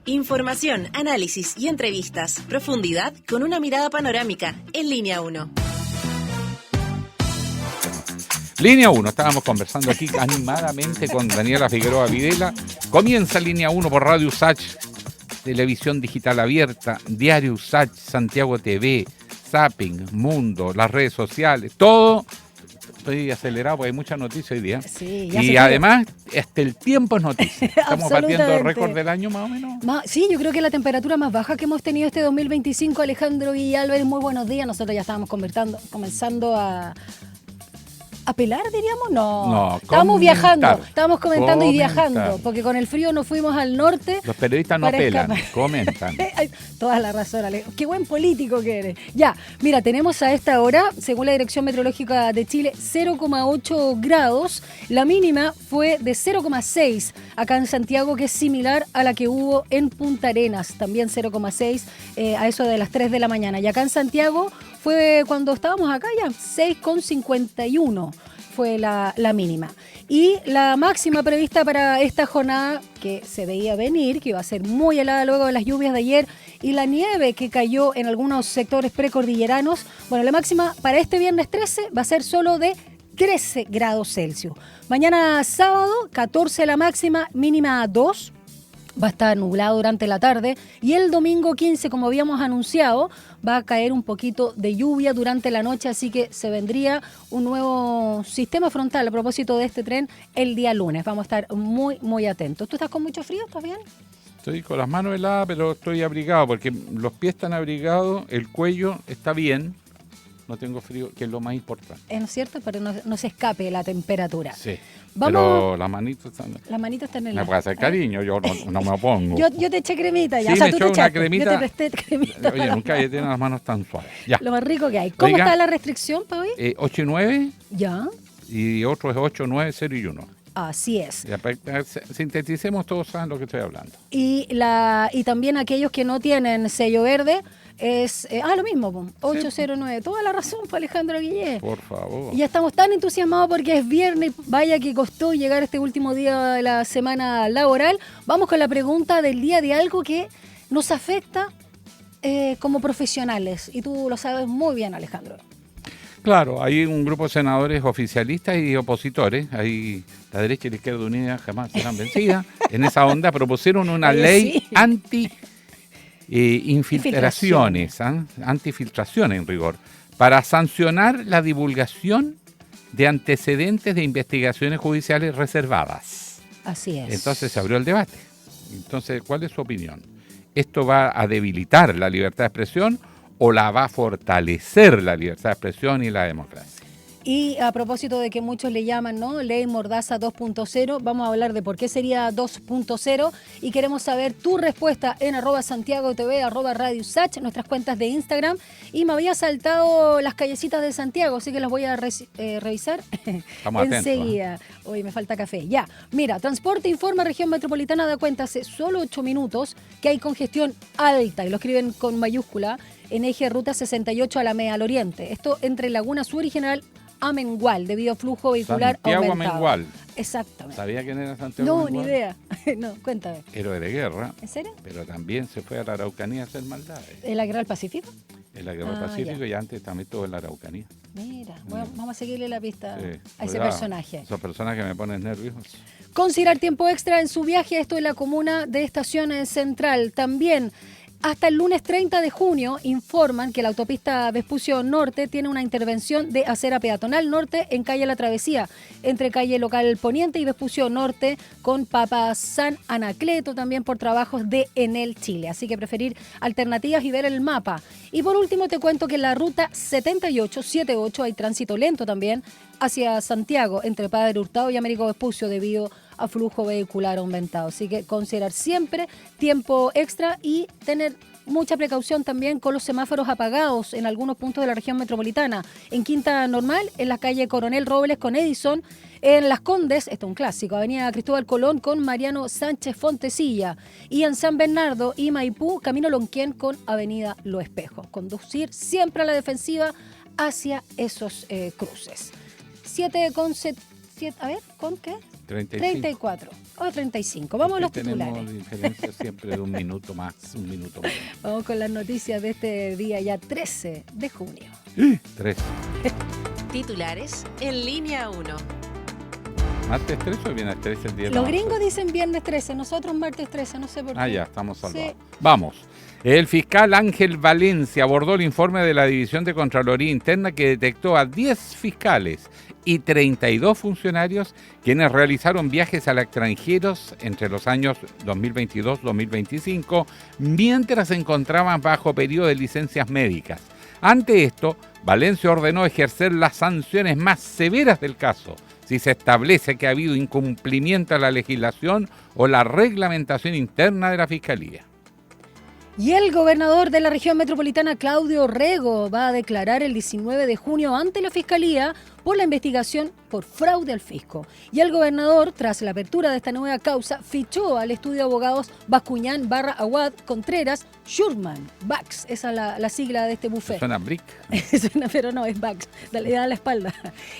Información, análisis y entrevistas. Profundidad con una mirada panorámica en Línea 1. Línea 1, estábamos conversando aquí animadamente con Daniela Figueroa Videla. Comienza Línea 1 por Radio USACH, Televisión Digital Abierta, Diario USACH, Santiago TV, Zapping, Mundo, las redes sociales, todo. Estoy acelerado porque hay muchas noticias hoy día. Sí, y además, hasta el tiempo es noticia. Estamos batiendo récord del año más o menos. Sí, yo creo que la temperatura más baja que hemos tenido este 2025, Alejandro y Álvarez, muy buenos días. Nosotros ya estábamos comenzando a pelar, diríamos, no estábamos viajando, estábamos comentando y viajando, porque con el frío nos fuimos al norte. Los periodistas no pelan, comentan. Toda la razón, Ale. Qué buen político que eres. Ya, mira, tenemos a esta hora, según la Dirección Meteorológica de Chile, 0,8 grados. La mínima fue de 0,6 acá en Santiago, que es similar a la que hubo en Punta Arenas, también 0,6 a eso de las 3 de la mañana. Y acá en Santiago fue cuando estábamos acá ya, 6,51 fue la mínima. Y la máxima prevista para esta jornada, que se veía venir, que iba a ser muy helada luego de las lluvias de ayer y la nieve que cayó en algunos sectores precordilleranos, bueno, la máxima para este viernes 13 va a ser solo de 13 grados Celsius. Mañana sábado, 14 la máxima, mínima 2. Va a estar nublado durante la tarde y el domingo 15, como habíamos anunciado, va a caer un poquito de lluvia durante la noche, así que se vendría un nuevo sistema frontal a propósito de este tren el día lunes. Vamos a estar muy, muy atentos. ¿Tú estás con mucho frío? ¿Estás bien? Estoy con las manos heladas, pero estoy abrigado porque los pies están abrigados, el cuello está bien, no tengo frío, que es lo más importante. Es cierto, pero no se escape la temperatura. Sí. Vamos. Pero las manitos están... Las manitos están en me puede hacer cariño, yo no me opongo. Yo te eché cremita ya. Sí, o sea, me tú echó te una echaste. cremita. Yo te presté cremita. Oye, nunca había tenido las manos tan suaves. Ya. Lo más rico que hay. ¿Cómo está la restricción para hoy? 8 y 9. Ya. Y otro es 8, 9, 0 y 1. Así es. Ya, sinteticemos, todos saben lo que estoy hablando. Y también aquellos que no tienen sello verde, es lo mismo, 809. Toda la razón para Alejandro Guillé. Por favor. Y ya estamos tan entusiasmados porque es viernes, vaya que costó llegar este último día de la semana laboral. Vamos con la pregunta del día de algo que nos afecta como profesionales. Y tú lo sabes muy bien, Alejandro. Claro, hay un grupo de senadores oficialistas y opositores. Ahí la derecha y la izquierda unida jamás serán vencidas. En esa onda propusieron una ley anti-infiltraciones, anti-filtraciones en rigor, para sancionar la divulgación de antecedentes de investigaciones judiciales reservadas. Así es. Entonces se abrió el debate. Entonces, ¿cuál es su opinión? ¿Esto va a debilitar la libertad de expresión o la va a fortalecer la libertad de expresión y la democracia? Y a propósito de que muchos le llaman, ¿no?, Ley Mordaza 2.0, vamos a hablar de por qué sería 2.0 y queremos saber tu respuesta en @SantiagoTV, @Radio USACH, nuestras cuentas de Instagram. Y me había saltado las callecitas de Santiago, así que las voy a revisar enseguida. Hoy me falta café. Ya, mira, Transporte informa, región metropolitana da cuenta hace solo 8 minutos que hay congestión alta, y lo escriben con mayúscula, en eje ruta 68 Alameda al Oriente. Esto entre Laguna Sur y General Amengual, debido a flujo vehicular Santiago aumentado. Amengual. Exactamente. ¿Sabía quién era Santiago Amengual? No, ni idea. No, cuéntame. Héroe de guerra. ¿En serio? Pero también se fue a la Araucanía a hacer maldades. ¿En la guerra del Pacífico? En la guerra del Pacífico y antes también estuvo en la Araucanía. Mira, vamos a seguirle la pista a ese cuidado, personaje. Esos personajes que me ponen nerviosos. Considerar tiempo extra en su viaje, esto en la comuna de Estación Central. También, hasta el lunes 30 de junio, informan que la autopista Vespucio Norte tiene una intervención de acera peatonal norte en calle La Travesía, entre calle Local Poniente y Vespucio Norte, con Papa San Anacleto, también por trabajos de Enel Chile. Así que preferir alternativas y ver el mapa. Y por último te cuento que en la ruta 7878 hay tránsito lento también hacia Santiago, entre Padre Hurtado y Américo Vespucio, debido a flujo vehicular aumentado. Así que considerar siempre tiempo extra y tener mucha precaución también con los semáforos apagados en algunos puntos de la región metropolitana. En Quinta Normal, en la calle Coronel Robles con Edison, en Las Condes, esto es un clásico, avenida Cristóbal Colón con Mariano Sánchez Fontecilla, y en San Bernardo y Maipú, camino Lonquén con avenida Lo Espejo. Conducir siempre a la defensiva hacia esos cruces. 7 con... a ver, ¿con qué? 35. 34 o 35. Vamos a los titulares. Tenemos diferencia siempre de un minuto más, un minuto menos. Vamos con las noticias de este día ya 13 de junio. 13. Titulares en línea 1. ¿Martes 13 o viernes 13 el día de Los la gringos dicen viernes 13, nosotros martes 13, no sé por qué. Ah, ya, estamos salvados. Sí. Vamos. El fiscal Ángel Valencia abordó el informe de la División de Contraloría Interna que detectó a 10 fiscales y 32 funcionarios quienes realizaron viajes al extranjero entre los años 2022-2025 mientras se encontraban bajo periodo de licencias médicas. Ante esto, Valencia ordenó ejercer las sanciones más severas del caso si se establece que ha habido incumplimiento a la legislación o la reglamentación interna de la Fiscalía. Y el gobernador de la región metropolitana, Claudio Rego, va a declarar el 19 de junio ante la Fiscalía por la investigación por fraude al fisco. Y el gobernador, tras la apertura de esta nueva causa, fichó al estudio de abogados Bascuñán / Aguad Contreras Schurman. Bax, esa es la sigla de este bufete. Suena brick. Suena, pero no, es Bax, le da la espalda.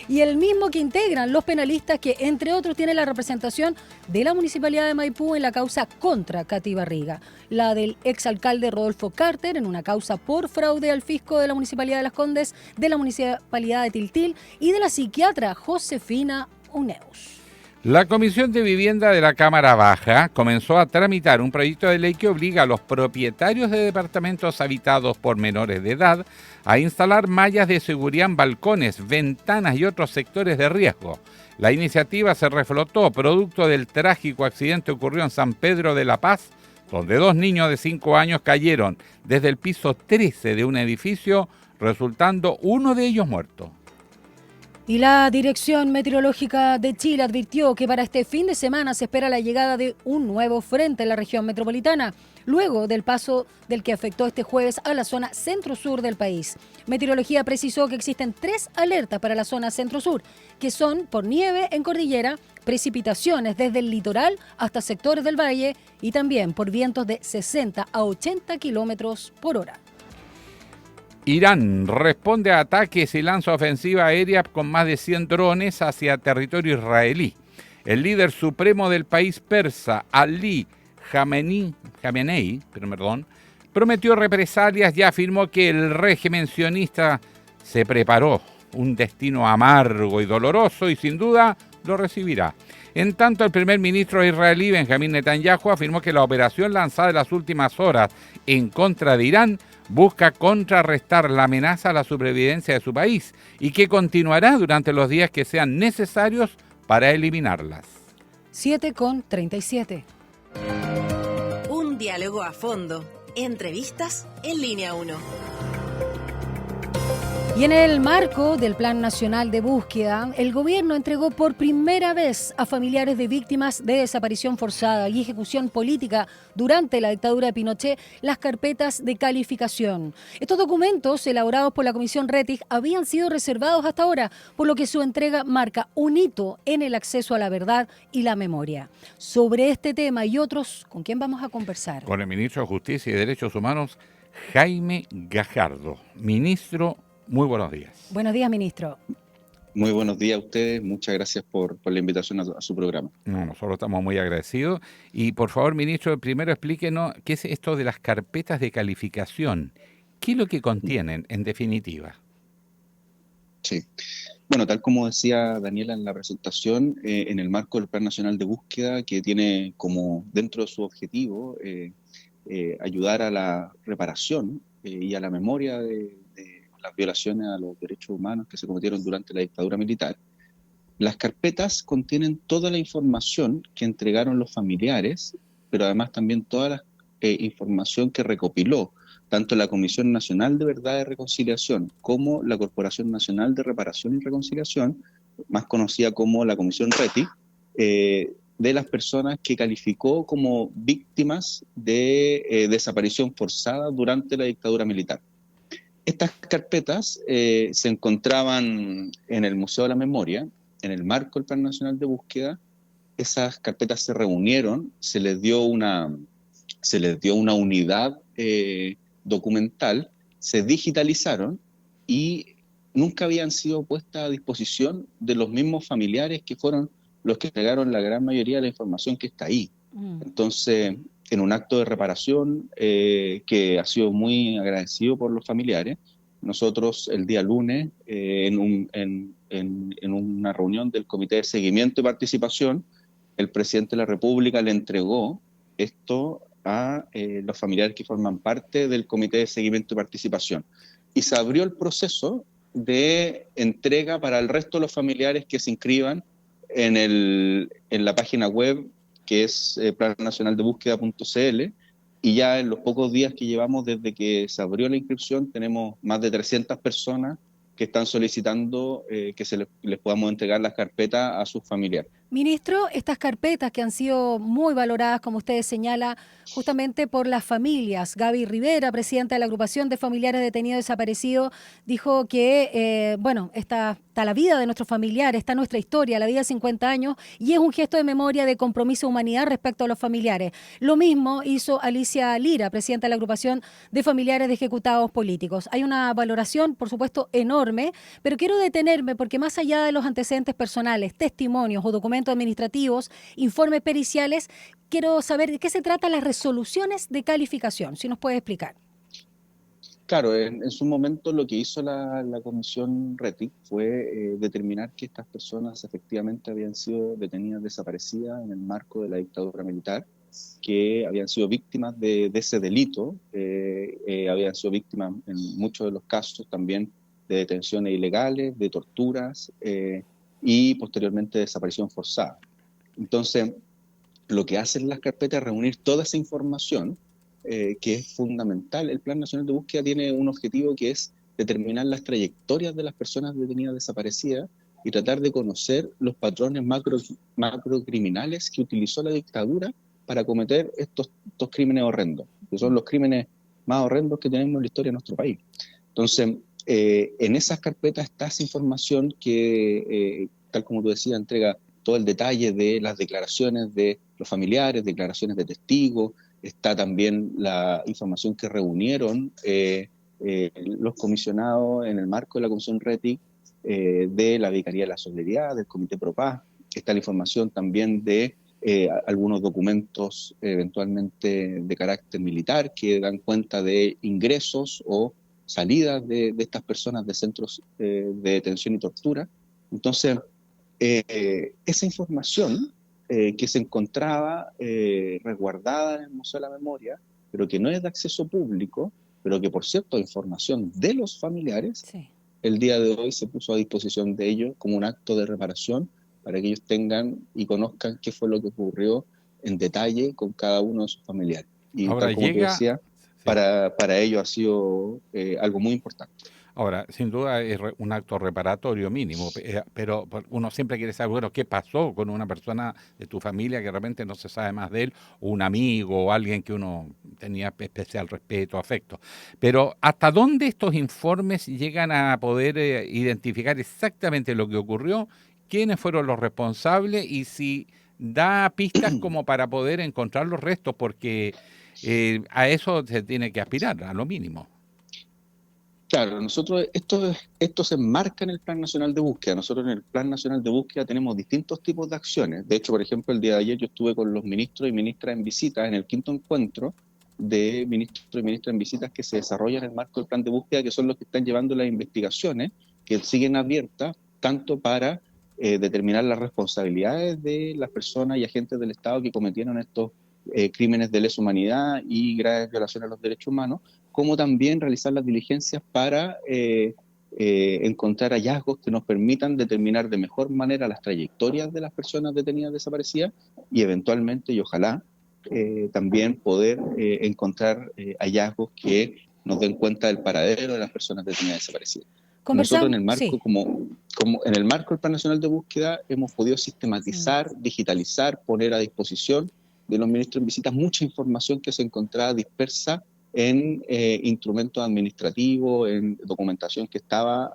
Y el mismo que integran los penalistas que, entre otros, tiene la representación de la Municipalidad de Maipú en la causa contra Katy Barriga, la del exalcalde Rodolfo Carter en una causa por fraude al fisco de la Municipalidad de Las Condes, de la Municipalidad de Tiltil y de la psiquiatra Josefina Uneus. La Comisión de Vivienda de la Cámara Baja comenzó a tramitar un proyecto de ley que obliga a los propietarios de departamentos habitados por menores de edad a instalar mallas de seguridad en balcones, ventanas y otros sectores de riesgo. La iniciativa se reflotó producto del trágico accidente ocurrido en San Pedro de la Paz, donde 2 niños de 5 años cayeron desde el piso 13 de un edificio, resultando uno de ellos muerto. Y la Dirección Meteorológica de Chile advirtió que para este fin de semana se espera la llegada de un nuevo frente en la región metropolitana, luego del paso del que afectó este jueves a la zona centro-sur del país. Meteorología precisó que existen 3 alertas para la zona centro-sur, que son por nieve en cordillera, precipitaciones desde el litoral hasta sectores del valle y también por vientos de 60 a 80 kilómetros por hora. Irán responde a ataques y lanza ofensiva aérea con más de 100 drones hacia territorio israelí. El líder supremo del país persa, Ali Khamenei, prometió represalias y afirmó que el régimen sionista se preparó un destino amargo y doloroso y sin duda lo recibirá. En tanto, el primer ministro israelí, Benjamín Netanyahu, afirmó que la operación lanzada en las últimas horas en contra de Irán busca contrarrestar la amenaza a la supervivencia de su país y que continuará durante los días que sean necesarios para eliminarlas. 7:37. Un diálogo a fondo. Entrevistas en línea 1. Y en el marco del Plan Nacional de Búsqueda, el gobierno entregó por primera vez a familiares de víctimas de desaparición forzada y ejecución política durante la dictadura de Pinochet las carpetas de calificación. Estos documentos, elaborados por la Comisión Rettig, habían sido reservados hasta ahora, por lo que su entrega marca un hito en el acceso a la verdad y la memoria. Sobre este tema y otros, ¿con quién vamos a conversar? Con el ministro de Justicia y Derechos Humanos, Jaime Gajardo. Ministro, muy buenos días. Buenos días, ministro. Muy buenos días a ustedes. Muchas gracias por la invitación a su programa. No, nosotros estamos muy agradecidos. Y por favor, ministro, primero explíquenos qué es esto de las carpetas de calificación. ¿Qué es lo que contienen, en definitiva? Sí. Bueno, tal como decía Daniela en la presentación, en el marco del Plan Nacional de Búsqueda, que tiene como dentro de su objetivo ayudar a la reparación y a la memoria de las violaciones a los derechos humanos que se cometieron durante la dictadura militar. Las carpetas contienen toda la información que entregaron los familiares, pero además también toda la información que recopiló tanto la Comisión Nacional de Verdad y Reconciliación como la Corporación Nacional de Reparación y Reconciliación, más conocida como la Comisión Rettig, de las personas que calificó como víctimas de desaparición forzada durante la dictadura militar. Estas carpetas se encontraban en el Museo de la Memoria, en el marco del Plan Nacional de Búsqueda. Esas carpetas se reunieron, se les dio una unidad documental, se digitalizaron y nunca habían sido puestas a disposición de los mismos familiares que fueron los que entregaron la gran mayoría de la información que está ahí. Entonces, en un acto de reparación que ha sido muy agradecido por los familiares, nosotros el día lunes, en una reunión del Comité de Seguimiento y Participación, el presidente de la República le entregó esto a los familiares que forman parte del Comité de Seguimiento y Participación. Y se abrió el proceso de entrega para el resto de los familiares que se inscriban en la página web, que es plannacionaldebúsqueda.cl, y ya en los pocos días que llevamos desde que se abrió la inscripción tenemos más de 300 personas que están solicitando que les podamos entregar las carpetas a sus familiares. Ministro, estas carpetas que han sido muy valoradas, como usted señala, justamente por las familias. Gaby Rivera, presidenta de la agrupación de familiares detenidos desaparecidos, dijo que, está la vida de nuestros familiares, está nuestra historia, la vida de 50 años, y es un gesto de memoria, de compromiso de humanidad respecto a los familiares. Lo mismo hizo Alicia Lira, presidenta de la agrupación de familiares de ejecutados políticos. Hay una valoración, por supuesto, enorme, pero quiero detenerme porque más allá de los antecedentes personales, testimonios o documentos administrativos, informes periciales, quiero saber de qué se tratan las resoluciones de calificación, si nos puede explicar. Claro, en su momento lo que hizo la Comisión RETIC fue determinar que estas personas efectivamente habían sido detenidas desaparecidas en el marco de la dictadura militar, que habían sido víctimas de ese delito, habían sido víctimas en muchos de los casos también de detenciones ilegales, de torturas y posteriormente de desaparición forzada. Entonces, lo que hacen las carpetas es reunir toda esa información que es fundamental. El Plan Nacional de Búsqueda tiene un objetivo que es determinar las trayectorias de las personas detenidas desaparecidas y tratar de conocer los patrones macrocriminales que utilizó la dictadura para cometer estos crímenes horrendos, que son los crímenes más horrendos que tenemos en la historia de nuestro país. Entonces, en esas carpetas está esa información que, tal como tú decías, entrega todo el detalle de las declaraciones de los familiares, declaraciones de testigos. Está también la información que reunieron los comisionados en el marco de la Comisión RETIC de la Vicaría de la Solidaridad, del Comité Pro Paz. Está la información también de algunos documentos eventualmente de carácter militar que dan cuenta de ingresos o salidas de estas personas de centros de detención y tortura. Entonces, esa información que se encontraba resguardada en el Museo de la Memoria, pero que no es de acceso público, pero que por cierto es información de los familiares, sí, el día de hoy se puso a disposición de ellos como un acto de reparación para que ellos tengan y conozcan qué fue lo que ocurrió en detalle con cada uno de sus familiares. Y ahora tal como tú decías, sí, para ellos ha sido algo muy importante. Ahora, sin duda es un acto reparatorio mínimo, pero uno siempre quiere saber, bueno, ¿qué pasó con una persona de tu familia que de repente no se sabe más de él, o un amigo, o alguien que uno tenía especial respeto, afecto? Pero ¿hasta dónde estos informes llegan a poder identificar exactamente lo que ocurrió, quiénes fueron los responsables y si da pistas como para poder encontrar los restos? Porque a eso se tiene que aspirar, a lo mínimo. Claro, nosotros esto se enmarca en el Plan Nacional de Búsqueda. Nosotros en el Plan Nacional de Búsqueda tenemos distintos tipos de acciones. De hecho, por ejemplo, el día de ayer yo estuve con los ministros y ministras en visitas en el 5º encuentro de ministros y ministras en visitas que se desarrollan en el marco del Plan de Búsqueda, que son los que están llevando las investigaciones, que siguen abiertas, tanto para determinar las responsabilidades de las personas y agentes del Estado que cometieron estos crímenes de lesa humanidad y graves violaciones a los derechos humanos, como también realizar las diligencias para encontrar hallazgos que nos permitan determinar de mejor manera las trayectorias de las personas detenidas desaparecidas y eventualmente, y ojalá, también poder encontrar hallazgos que nos den cuenta del paradero de las personas detenidas desaparecidas. Nosotros en el marco, sí, como en el marco del Plan Nacional de Búsqueda, hemos podido sistematizar, digitalizar, poner a disposición de los ministros en visitas mucha información que se encontraba dispersa en instrumentos administrativos, en documentación que estaba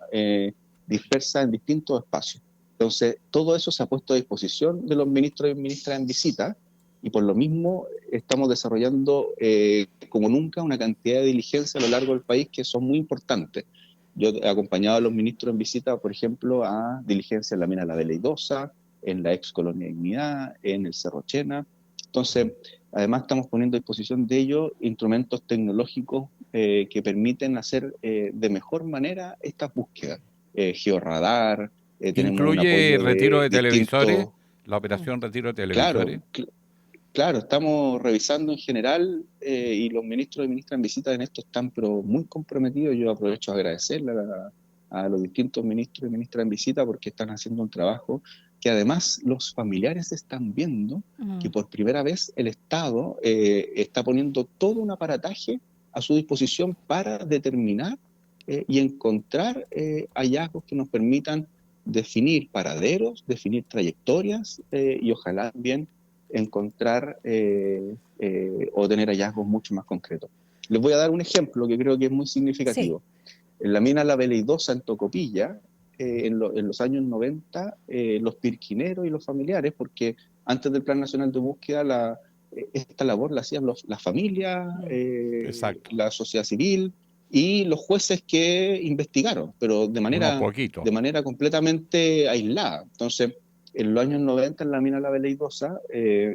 dispersa en distintos espacios. Entonces, todo eso se ha puesto a disposición de los ministros y ministras en visita, y por lo mismo estamos desarrollando como nunca una cantidad de diligencias a lo largo del país que son muy importantes. Yo he acompañado a los ministros en visita, por ejemplo, a diligencias en la mina La Veleidosa, en la ex Colonia Dignidad, en el Cerro Chena. Entonces, además estamos poniendo a disposición de ellos instrumentos tecnológicos que permiten hacer de mejor manera estas búsquedas. Georradar, tenemos un ¿Incluye apoyo retiro de de televisores? distintos... ¿La operación retiro de Claro, televisores? claro, estamos revisando en general y los ministros y ministras en visita en esto están pero muy comprometidos. Yo aprovecho a agradecerle a los distintos ministros y ministras en visita porque están haciendo un trabajo que además los familiares están viendo que por primera vez el Estado está poniendo todo un aparataje a su disposición para determinar y encontrar hallazgos que nos permitan definir paraderos, definir trayectorias y ojalá también encontrar o tener hallazgos mucho más concretos. Les voy a dar un ejemplo que creo que es muy significativo. Sí. En la mina La Veleidosa en Tocopilla, en los años 90, los pirquineros y los familiares, porque antes del Plan Nacional de Búsqueda esta labor la hacían las familias, la sociedad civil y los jueces que investigaron, pero de manera completamente aislada. Entonces, en los años 90 en la mina La Veleidosa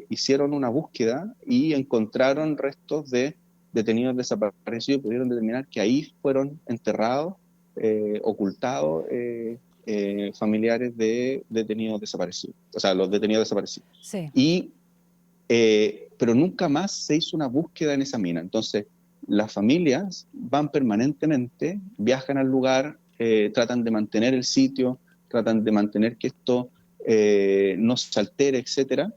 hicieron una búsqueda y encontraron restos de detenidos desaparecidos y pudieron determinar que ahí fueron enterrados, ocultados familiares de detenidos desaparecidos, o sea, los detenidos desaparecidos. Sí. Pero nunca más se hizo una búsqueda en esa mina. Entonces, las familias van permanentemente, viajan al lugar, tratan de mantener el sitio, tratan de mantener que esto no se altere, etcétera,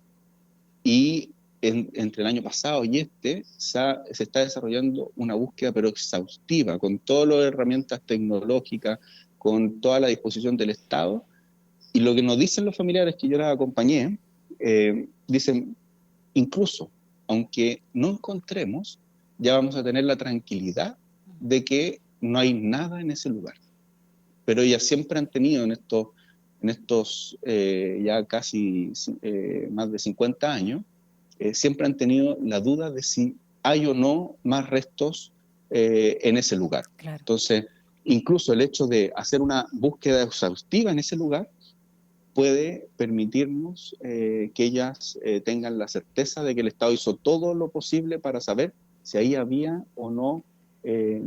y entre el año pasado y se está desarrollando una búsqueda pero exhaustiva, con todas las herramientas tecnológicas, con toda la disposición del Estado, y lo que nos dicen los familiares que yo les acompañé, dicen, incluso, aunque no encontremos, ya vamos a tener la tranquilidad de que no hay nada en ese lugar. Pero ellas siempre han tenido en estos ya casi más de 50 años, siempre han tenido la duda de si hay o no más restos en ese lugar. Claro. Entonces, incluso el hecho de hacer una búsqueda exhaustiva en ese lugar puede permitirnos que ellas tengan la certeza de que el Estado hizo todo lo posible para saber si ahí había o no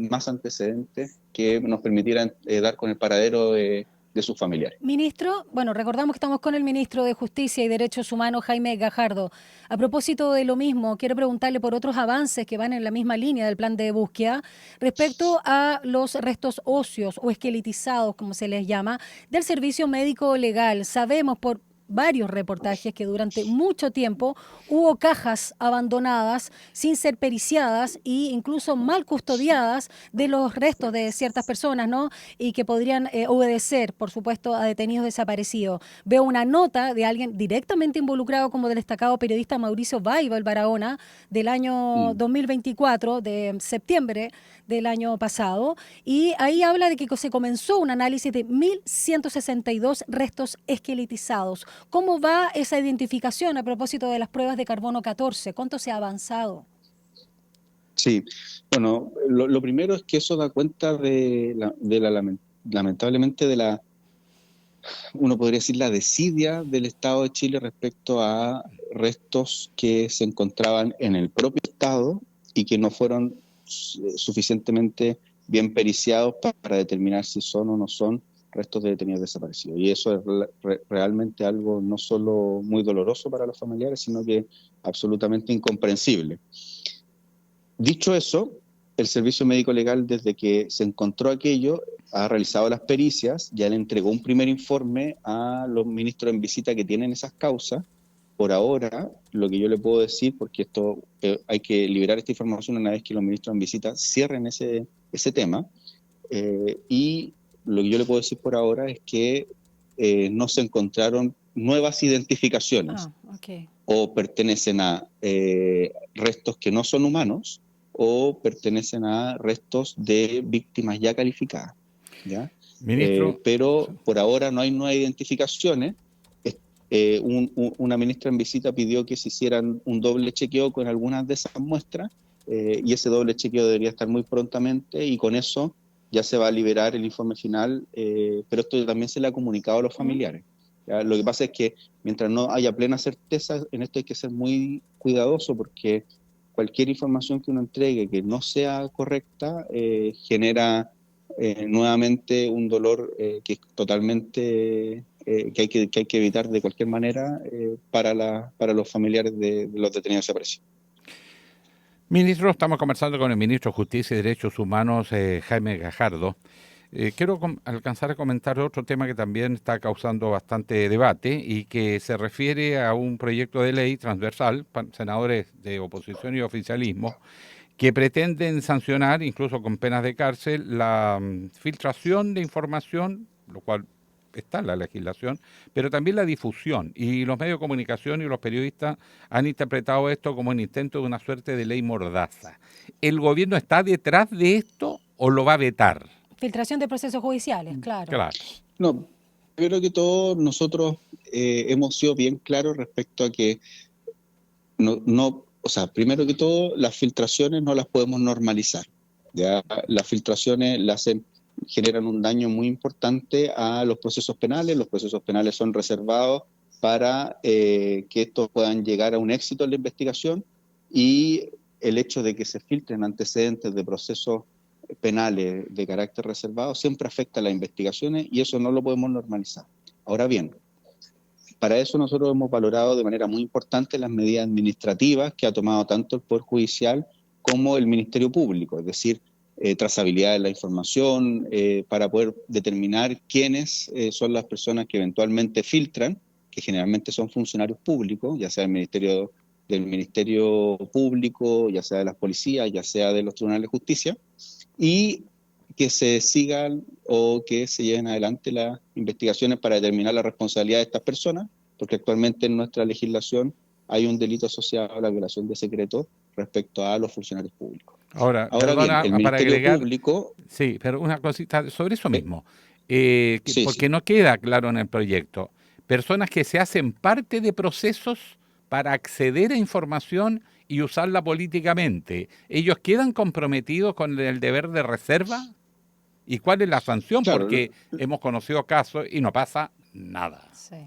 más antecedentes que nos permitieran dar con el paradero de sus familiares. Ministro, bueno, recordamos que estamos con el ministro de Justicia y Derechos Humanos, Jaime Gajardo. A propósito de lo mismo, quiero preguntarle por otros avances que van en la misma línea del plan de búsqueda respecto a los restos óseos o esqueletizados, como se les llama, del servicio médico legal. Sabemos por varios reportajes que durante mucho tiempo hubo cajas abandonadas sin ser periciadas e incluso mal custodiadas de los restos de ciertas personas, ¿no? Y que podrían obedecer, por supuesto, a detenidos desaparecidos. Veo una nota de alguien directamente involucrado como del destacado periodista Mauricio Baiba, el Barahona, del año 2024, de septiembre del año pasado, y ahí habla de que se comenzó un análisis de 1.162 restos esqueletizados. ¿Cómo va esa identificación a propósito de las pruebas de carbono 14? ¿Cuánto se ha avanzado? Sí, bueno, lo primero es que eso da cuenta lamentablemente de la, uno podría decir, la desidia del Estado de Chile respecto a restos que se encontraban en el propio Estado y que no fueron suficientemente bien periciados para determinar si son o no son restos de detenidos desaparecidos. Y eso es realmente algo no solo muy doloroso para los familiares, sino que absolutamente incomprensible. Dicho eso, el Servicio Médico Legal, desde que se encontró aquello, ha realizado las pericias, ya le entregó un primer informe a los ministros en visita que tienen esas causas. Por ahora, lo que yo le puedo decir, porque esto hay que liberar esta información una vez que los ministros en visita cierren ese tema, y lo que yo le puedo decir por ahora es que no se encontraron nuevas identificaciones o pertenecen a restos que no son humanos o pertenecen a restos de víctimas ya calificadas, ¿ya? Ministro, pero por ahora no hay nuevas identificaciones. Una ministra en visita pidió que se hicieran un doble chequeo con algunas de esas muestras y ese doble chequeo debería estar muy prontamente y con eso ya se va a liberar el informe final, pero esto también se le ha comunicado a los familiares. ¿ya? Lo que pasa es que mientras no haya plena certeza, en esto hay que ser muy cuidadoso porque cualquier información que uno entregue que no sea correcta genera nuevamente un dolor que es totalmente que hay que evitar de cualquier manera para los familiares de los detenidos desaparecidos. Ministro, estamos conversando con el ministro de Justicia y Derechos Humanos, Jaime Gajardo. Quiero alcanzar a comentar otro tema que también está causando bastante debate y que se refiere a un proyecto de ley transversal, senadores de oposición y oficialismo, que pretenden sancionar, incluso con penas de cárcel, la filtración de información, lo cual está en la legislación, pero también la difusión. Y los medios de comunicación y los periodistas han interpretado esto como un intento de una suerte de ley mordaza. ¿El gobierno está detrás de esto o lo va a vetar? Filtración de procesos judiciales, claro. Claro. No, creo que todos nosotros hemos sido bien claros respecto a que o sea, primero que todo, las filtraciones no las podemos normalizar. ¿Ya? Las filtraciones generan un daño muy importante a los procesos penales. Los procesos penales son reservados para que estos puedan llegar a un éxito en la investigación, y el hecho de que se filtren antecedentes de procesos penales de carácter reservado siempre afecta a las investigaciones y eso no lo podemos normalizar. Ahora bien, para eso nosotros hemos valorado de manera muy importante las medidas administrativas que ha tomado tanto el Poder Judicial como el Ministerio Público, es decir, trazabilidad de la información para poder determinar quiénes son las personas que eventualmente filtran, que generalmente son funcionarios públicos, ya sea del Ministerio Público, ya sea de las policías, ya sea de los tribunales de justicia, y que se sigan o que se lleven adelante las investigaciones para determinar la responsabilidad de estas personas, porque actualmente en nuestra legislación hay un delito asociado a la violación de secreto respecto a los funcionarios públicos. Ahora Bien, el para Ministerio agregar, Público... Sí, pero una cosita sobre eso mismo, sí, porque sí. no queda claro en el proyecto. Personas que se hacen parte de procesos para acceder a información y usarla políticamente, ¿ellos quedan comprometidos con el deber de reserva? ¿Y cuál es la sanción? Claro, Porque hemos conocido casos y no pasa nada. Sí.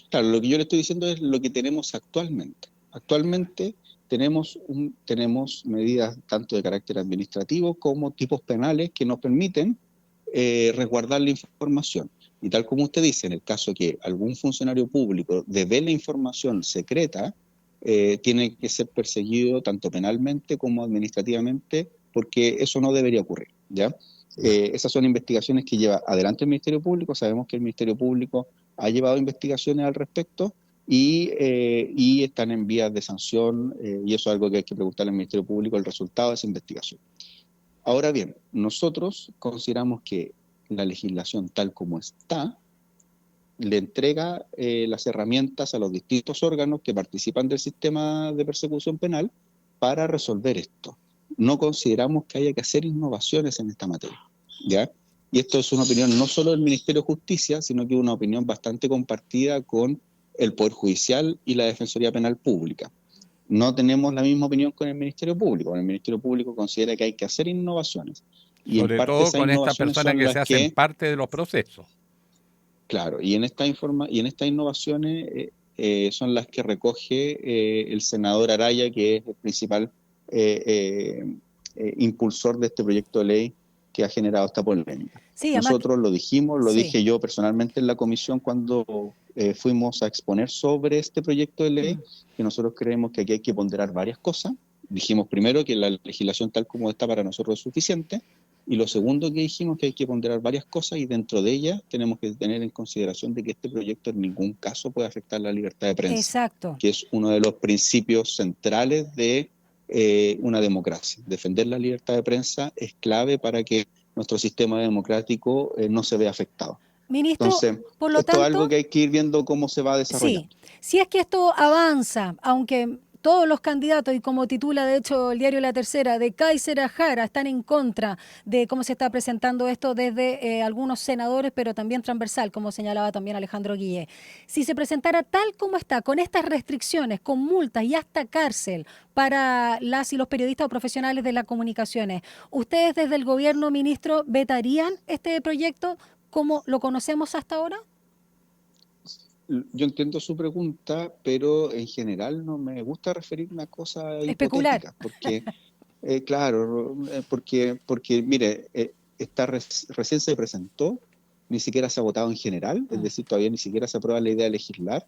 claro, lo que yo le estoy diciendo es lo que tenemos actualmente. Actualmente tenemos medidas tanto de carácter administrativo como tipos penales que nos permiten resguardar la información. Y tal como usted dice, en el caso que algún funcionario público devele información secreta, tiene que ser perseguido tanto penalmente como administrativamente, porque eso no debería ocurrir, ¿ya? Esas son investigaciones que lleva adelante el Ministerio Público. Sabemos que el Ministerio Público ha llevado investigaciones al respecto y están en vías de sanción, y eso es algo que hay que preguntarle al Ministerio Público, el resultado de esa investigación. Ahora bien, nosotros consideramos que la legislación tal como está le entrega las herramientas a los distintos órganos que participan del sistema de persecución penal para resolver esto. No consideramos que haya que hacer innovaciones en esta materia, ¿ya? Y esto es una opinión no solo del Ministerio de Justicia, sino que una opinión bastante compartida con el Poder Judicial y la Defensoría Penal Pública. No tenemos la misma opinión con el Ministerio Público. El Ministerio Público considera que hay que hacer innovaciones. Y Sobre en parte todo con estas personas que se hacen parte de los procesos. Claro, y en estas innovaciones son las que recoge el senador Araya, que es el principal impulsor de este proyecto de ley que ha generado esta polémica. Sí, nosotros lo dijimos, lo sí. dije yo personalmente en la comisión cuando fuimos a exponer sobre este proyecto de ley, que nosotros creemos que aquí hay que ponderar varias cosas. Dijimos primero que la legislación tal como está para nosotros es suficiente, y lo segundo que dijimos que hay que ponderar varias cosas, y dentro de ellas tenemos que tener en consideración de que este proyecto en ningún caso puede afectar la libertad de prensa. Exacto. Que es uno de los principios centrales de una democracia. Defender la libertad de prensa es clave para que nuestro sistema democrático no se vea afectado. Ministro, entonces, por lo esto tanto, es algo que hay que ir viendo cómo se va desarrollando. Sí, si es que esto avanza, aunque todos los candidatos, y como titula de hecho el diario La Tercera, de Kaiser a Jara, están en contra de cómo se está presentando esto desde algunos senadores, pero también transversal, como señalaba también Alejandro Guillé. Si se presentara tal como está, con estas restricciones, con multas y hasta cárcel para las y los periodistas o profesionales de las comunicaciones, ¿ustedes desde el gobierno, ministro, vetarían este proyecto como lo conocemos hasta ahora? Yo entiendo su pregunta, pero en general no me gusta referirme a cosas Especular. hipotéticas, porque, claro, porque mire, recién se presentó, ni siquiera se ha votado en general, es decir, todavía ni siquiera se aprueba la idea de legislar,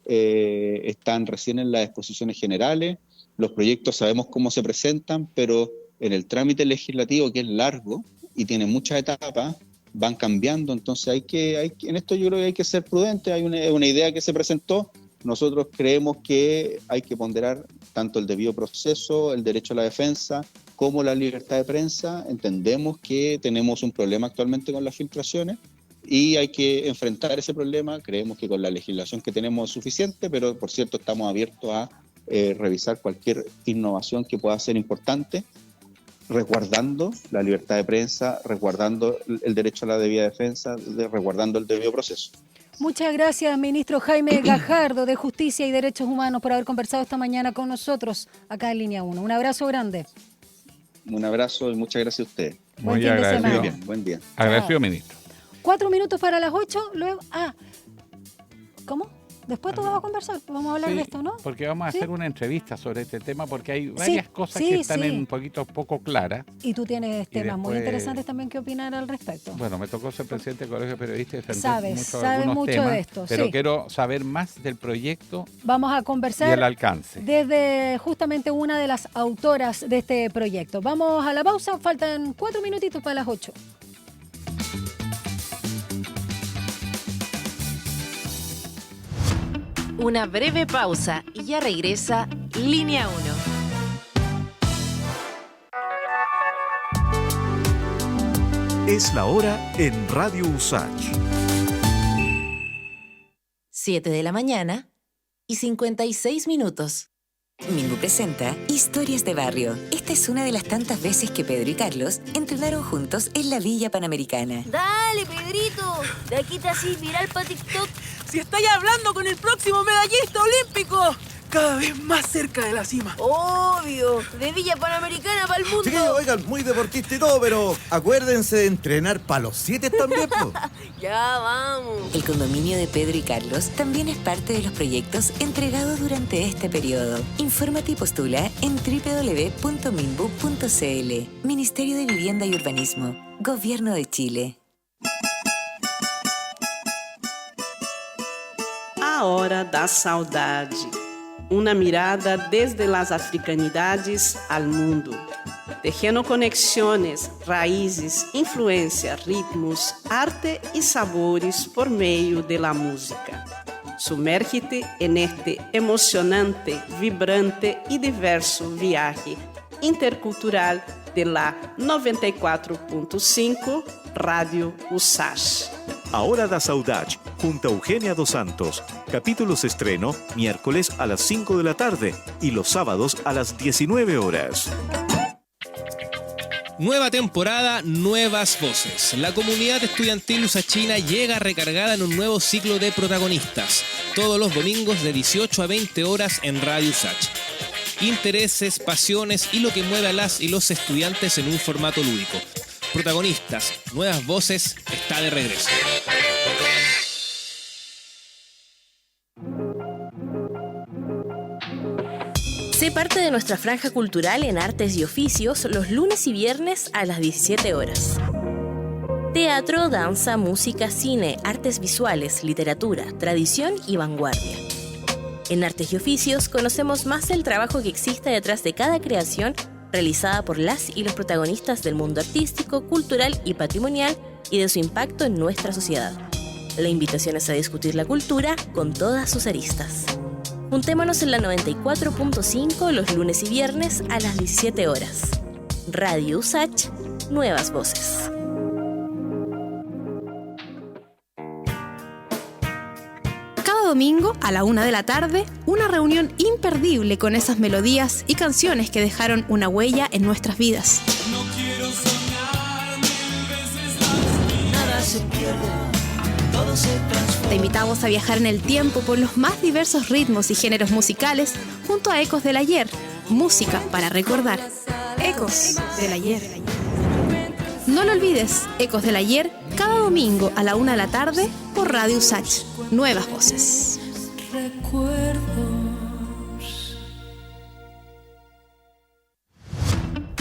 están recién en las exposiciones generales, los proyectos sabemos cómo se presentan, pero en el trámite legislativo, que es largo y tiene muchas etapas, van cambiando, entonces en esto yo creo que hay que ser prudente. Hay una idea que se presentó, nosotros creemos que hay que ponderar tanto el debido proceso, el derecho a la defensa, como la libertad de prensa. Entendemos que tenemos un problema actualmente con las filtraciones y hay que enfrentar ese problema. Creemos que con la legislación que tenemos es suficiente, pero por cierto estamos abiertos a revisar cualquier innovación que pueda ser importante, resguardando la libertad de prensa, resguardando el derecho a la debida defensa, resguardando el debido proceso. Muchas gracias, ministro Jaime Gajardo, de Justicia y Derechos Humanos, por haber conversado esta mañana con nosotros acá en Línea 1. Un abrazo grande. Un abrazo y muchas gracias a ustedes. Buen fin de semana. Muy bien, buen día. Agradecido, ministro. 4 minutos para las 8, luego... ¿Cómo? Después tú vas a conversar, vamos a hablar de esto, ¿no? Porque vamos a hacer una entrevista sobre este tema, porque hay varias cosas que están en un poco claras. Y tú tienes temas después, muy interesantes también que opinar al respecto. Bueno, me tocó ser presidente del Colegio de Periodistas y Sabes algunos mucho temas, de esto, pero quiero saber más del proyecto. Vamos a conversar y el alcance. Desde justamente una de las autoras de este proyecto. Vamos a la pausa, faltan 4 minutitos para las 8. Una breve pausa y ya regresa Línea 1. Es la hora en Radio USACH. 7 de la mañana y 56 minutos. Mingu presenta Historias de Barrio. Esta es una de las tantas veces que Pedro y Carlos entrenaron juntos en la Villa Panamericana. Dale, Pedrito, de aquí te haces viral para TikTok. Si estáis hablando con el próximo medallista olímpico, cada vez más cerca de la cima. Obvio, de Villa Panamericana para el mundo. Sí, oigan, muy deportista y todo, pero acuérdense de entrenar para los 7 también, po. Ya vamos. El condominio de Pedro y Carlos también es parte de los proyectos entregados durante este periodo. Infórmate y postula en www.minbu.cl. Ministerio de Vivienda y Urbanismo, Gobierno de Chile. A Hora da Saudade. Una mirada desde las africanidades al mundo, tejendo conexiones, raízes, influencia, ritmos, arte y sabores por medio de la música. Sumérgete en este emocionante, vibrante y diverso viaje intercultural de la 94.5 Radio USACH. A Hora da Saudade, junto a Eugenia Dos Santos. Capítulos estreno miércoles a las 5 de la tarde y los sábados a las 19 horas. Nueva temporada, nuevas voces. La comunidad estudiantil usachina llega recargada en un nuevo ciclo de protagonistas. Todos los domingos de 18 a 20 horas en Radio USACH. Intereses, pasiones y lo que mueve a las y los estudiantes en un formato lúdico. Protagonistas, nuevas voces, está de regreso. Sé parte de nuestra franja cultural en Artes y Oficios los lunes y viernes a las 17 horas. Teatro, danza, música, cine, artes visuales, literatura, tradición y vanguardia. En Artes y Oficios conocemos más del trabajo que existe detrás de cada creación realizada por las y los protagonistas del mundo artístico, cultural y patrimonial y de su impacto en nuestra sociedad. La invitación es a discutir la cultura con todas sus aristas. Juntémonos en la 94.5 los lunes y viernes a las 17 horas. Radio USACH, nuevas voces. Cada domingo a la 1 de la tarde, una reunión imperdible con esas melodías y canciones que dejaron una huella en nuestras vidas. No quiero soñar 1000 veces más. Nada se pierde, todo se transforma. Te invitamos a viajar en el tiempo por los más diversos ritmos y géneros musicales junto a Ecos del Ayer, música para recordar. Ecos del Ayer. No lo olvides, Ecos del Ayer, cada domingo a la 1 de la tarde por Radio Usach. Nuevas voces.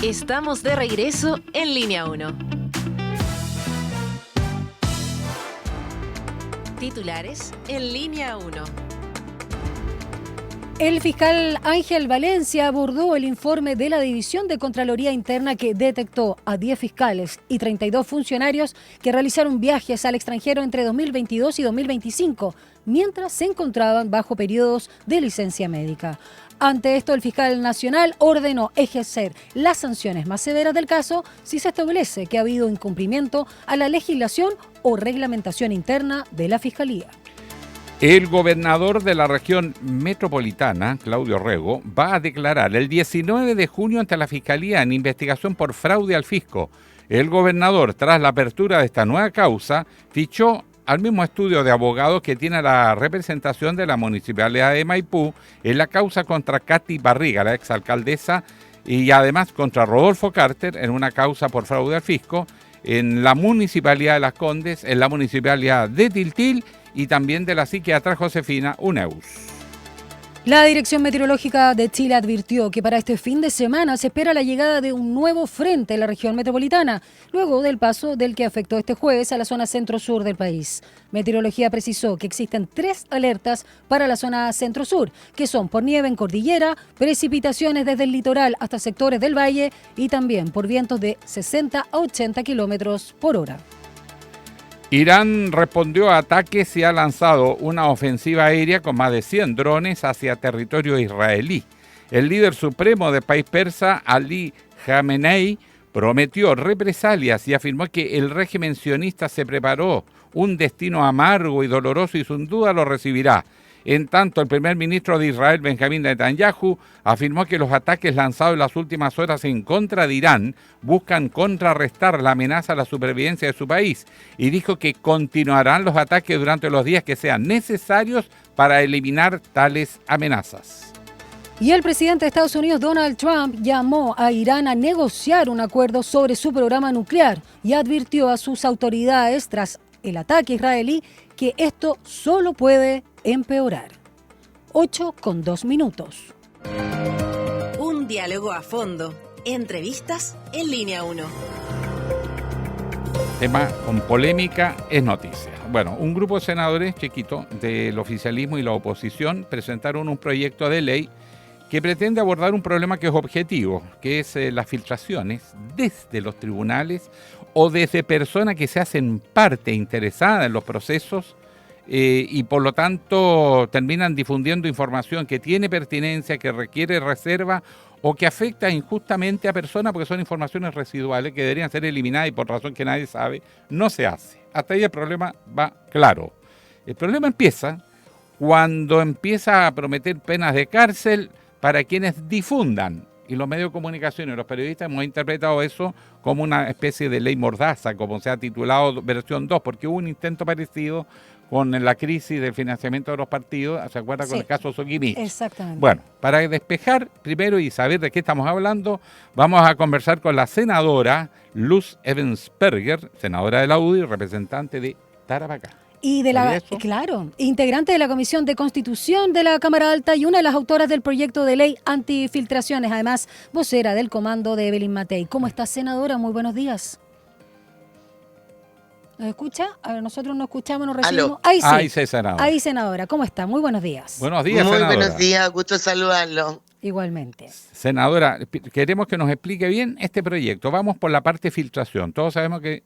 Estamos de regreso en Línea 1. Titulares en Línea 1. El fiscal Ángel Valencia abordó el informe de la División de Contraloría Interna que detectó a 10 fiscales y 32 funcionarios que realizaron viajes al extranjero entre 2022 y 2025, mientras se encontraban bajo periodos de licencia médica. Ante esto, el fiscal nacional ordenó ejercer las sanciones más severas del caso si se establece que ha habido incumplimiento a la legislación o reglamentación interna de la Fiscalía. El gobernador de la región metropolitana, Claudio Rego, va a declarar el 19 de junio ante la Fiscalía en investigación por fraude al fisco. El gobernador, tras la apertura de esta nueva causa, fichó al mismo estudio de abogados que tiene la representación de la Municipalidad de Maipú en la causa contra Katy Barriga, la exalcaldesa, y además contra Rodolfo Carter en una causa por fraude al fisco en la Municipalidad de Las Condes, en la Municipalidad de Tiltil y también de la psiquiatra Josefina Uneus. La Dirección Meteorológica de Chile advirtió que para este fin de semana se espera la llegada de un nuevo frente en la región metropolitana, luego del paso del que afectó este jueves a la zona centro-sur del país. Meteorología precisó que existen 3 alertas para la zona centro-sur, que son por nieve en cordillera, precipitaciones desde el litoral hasta sectores del valle y también por vientos de 60 a 80 kilómetros por hora. Irán respondió a ataques y ha lanzado una ofensiva aérea con más de 100 drones hacia territorio israelí. El líder supremo del país persa, Ali Khamenei, prometió represalias y afirmó que el régimen sionista se preparó un destino amargo y doloroso y sin duda lo recibirá. En tanto, el primer ministro de Israel, Benjamín Netanyahu, afirmó que los ataques lanzados en las últimas horas en contra de Irán buscan contrarrestar la amenaza a la supervivencia de su país y dijo que continuarán los ataques durante los días que sean necesarios para eliminar tales amenazas. Y el presidente de Estados Unidos, Donald Trump, llamó a Irán a negociar un acuerdo sobre su programa nuclear y advirtió a sus autoridades tras el ataque israelí que esto solo puede empeorar. 8:02. Un diálogo a fondo. Entrevistas en Línea 1. Tema con polémica es noticia. Bueno, un grupo de senadores chiquito del oficialismo y la oposición presentaron un proyecto de ley que pretende abordar un problema que es objetivo, que es las filtraciones desde los tribunales o desde personas que se hacen parte interesada en los procesos y por lo tanto terminan difundiendo información que tiene pertinencia, que requiere reserva o que afecta injustamente a personas porque son informaciones residuales que deberían ser eliminadas y por razón que nadie sabe, no se hace. Hasta ahí el problema va claro. El problema empieza cuando empieza a prometer penas de cárcel para quienes difundan. Y los medios de comunicación y los periodistas hemos interpretado eso como una especie de ley mordaza, como se ha titulado versión 2, porque hubo un intento parecido con la crisis del financiamiento de los partidos, ¿se acuerda? Con el caso Soquimich. Exactamente. Bueno, para despejar primero y saber de qué estamos hablando, vamos a conversar con la senadora Luz Ebensperger, senadora de la UDI, representante de Tarapacá. Y claro, integrante de la Comisión de Constitución de la Cámara Alta y una de las autoras del proyecto de ley antifiltraciones, además vocera del comando de Evelyn Matei. ¿Cómo está, senadora? Muy buenos días. ¿Nos escucha? A ver, nosotros no escuchamos, nos recibimos. Ahí sí. Ahí sí, senadora. Ahí, senadora. ¿Cómo está? Muy buenos días. Buenos días, senadora. Muy buenos días, gusto saludarlo. Igualmente. Senadora, queremos que nos explique bien este proyecto. Vamos por la parte filtración. Todos sabemos que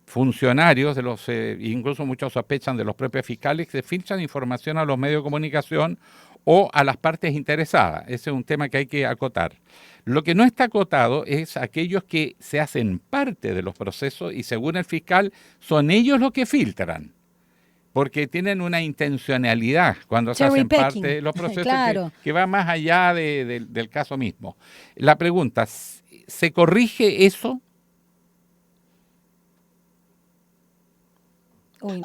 funcionarios, de los incluso muchos sospechan de los propios fiscales, que filtran información a los medios de comunicación o a las partes interesadas. Ese es un tema que hay que acotar. Lo que no está acotado es aquellos que se hacen parte de los procesos y según el fiscal son ellos los que filtran, porque tienen una intencionalidad cuando se hacen parte de los procesos claro. que va más allá del caso mismo. La pregunta, ¿se corrige eso?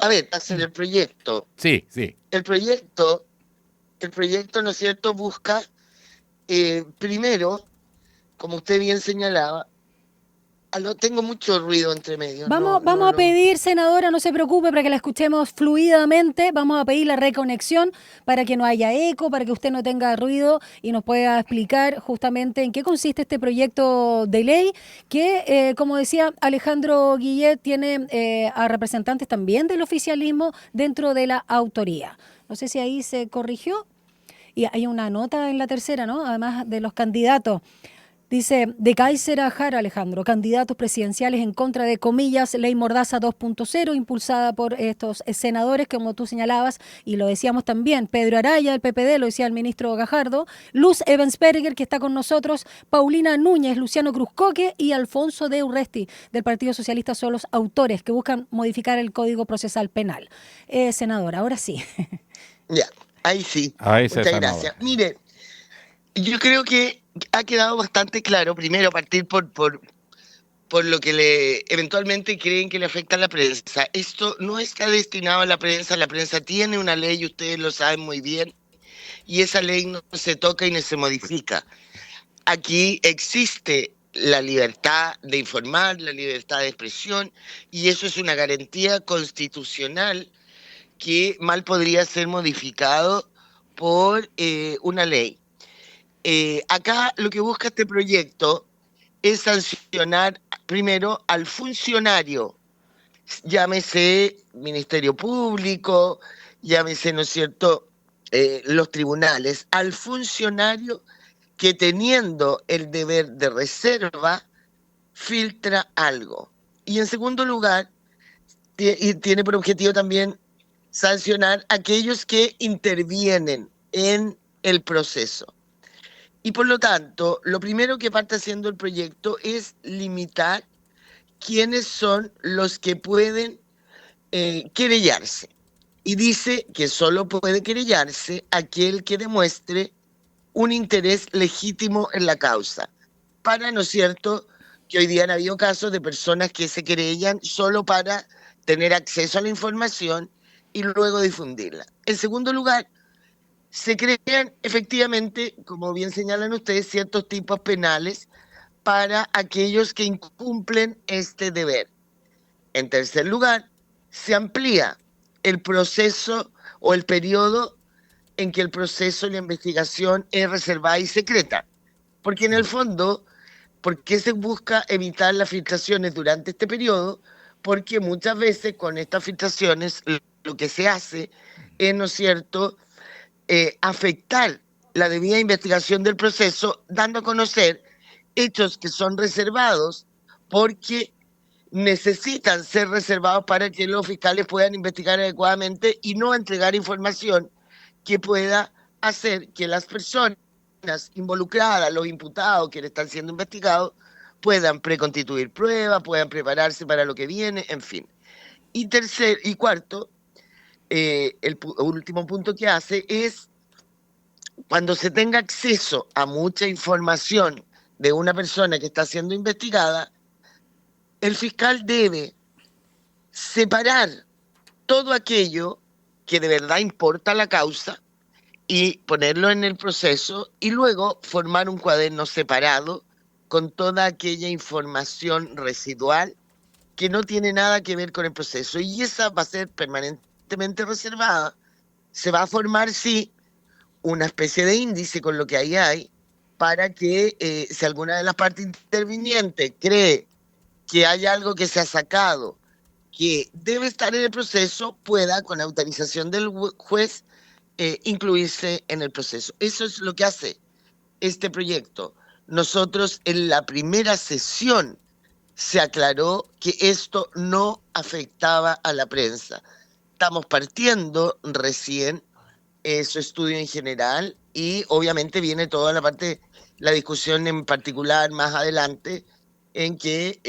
A ver, hacer el proyecto. Sí, sí. El proyecto, ¿no es cierto?, busca, primero, como usted bien señalaba, Aló, tengo mucho ruido entre medio. Vamos a pedir, senadora, no se preocupe, para que la escuchemos fluidamente. Vamos a pedir la reconexión para que no haya eco, para que usted no tenga ruido y nos pueda explicar justamente en qué consiste este proyecto de ley que, como decía Alejandro Guillet, tiene a representantes también del oficialismo dentro de la autoría. No sé si ahí se corrigió. Y hay una nota en la tercera, ¿no? Además de los candidatos. Dice, de Kaiser a Jara, Alejandro, candidatos presidenciales en contra de, comillas, Ley Mordaza 2.0, impulsada por estos senadores, como tú señalabas, y lo decíamos también, Pedro Araya, del PPD, lo decía el ministro Gajardo, Luz Evansberger, que está con nosotros, Paulina Núñez, Luciano Cruzcoque y Alfonso de Urresti, del Partido Socialista, son los autores que buscan modificar el Código Procesal Penal. Senadora, ahora sí. Ya, ahí sí. Ahí Muchas gracias. Mire, yo creo que ha quedado bastante claro, primero, partir por lo que eventualmente creen que le afecta a la prensa. Esto no está destinado a la prensa tiene una ley, ustedes lo saben muy bien, y esa ley no se toca y no se modifica. Aquí existe la libertad de informar, la libertad de expresión, y eso es una garantía constitucional que mal podría ser modificado por una ley. Acá lo que busca este proyecto es sancionar primero al funcionario, llámese Ministerio Público, llámese, ¿no es cierto?, los tribunales, al funcionario que teniendo el deber de reserva filtra algo. Y en segundo lugar, tiene por objetivo también sancionar a aquellos que intervienen en el proceso. Y por lo tanto, lo primero que parte haciendo el proyecto es limitar quiénes son los que pueden querellarse. Y dice que solo puede querellarse aquel que demuestre un interés legítimo en la causa. Para, ¿no es cierto?, que hoy día han habido casos de personas que se querellan solo para tener acceso a la información y luego difundirla. En segundo lugar, se crean efectivamente, como bien señalan ustedes, ciertos tipos penales para aquellos que incumplen este deber. En tercer lugar, se amplía el proceso o el periodo en que el proceso y la investigación es reservada y secreta. Porque en el fondo, ¿por qué se busca evitar las filtraciones durante este periodo? Porque muchas veces con estas filtraciones lo que se hace es, ¿no es cierto?, afectar la debida investigación del proceso, dando a conocer hechos que son reservados porque necesitan ser reservados para que los fiscales puedan investigar adecuadamente y no entregar información que pueda hacer que las personas involucradas, los imputados que están siendo investigados, puedan preconstituir pruebas, puedan prepararse para lo que viene, en fin. Y cuarto, el último punto que hace es, cuando se tenga acceso a mucha información de una persona que está siendo investigada, el fiscal debe separar todo aquello que de verdad importa a la causa y ponerlo en el proceso y luego formar un cuaderno separado con toda aquella información residual que no tiene nada que ver con el proceso. Y esa va a ser permanentemente reservada. Se va a formar, sí, una especie de índice con lo que ahí hay para que si alguna de las partes intervinientes cree que hay algo que se ha sacado que debe estar en el proceso, pueda, con autorización del juez, incluirse en el proceso. Eso es lo que hace este proyecto. Nosotros en la primera sesión se aclaró que esto no afectaba a la prensa. Estamos partiendo recién su estudio en general y obviamente viene toda la discusión en particular más adelante, en que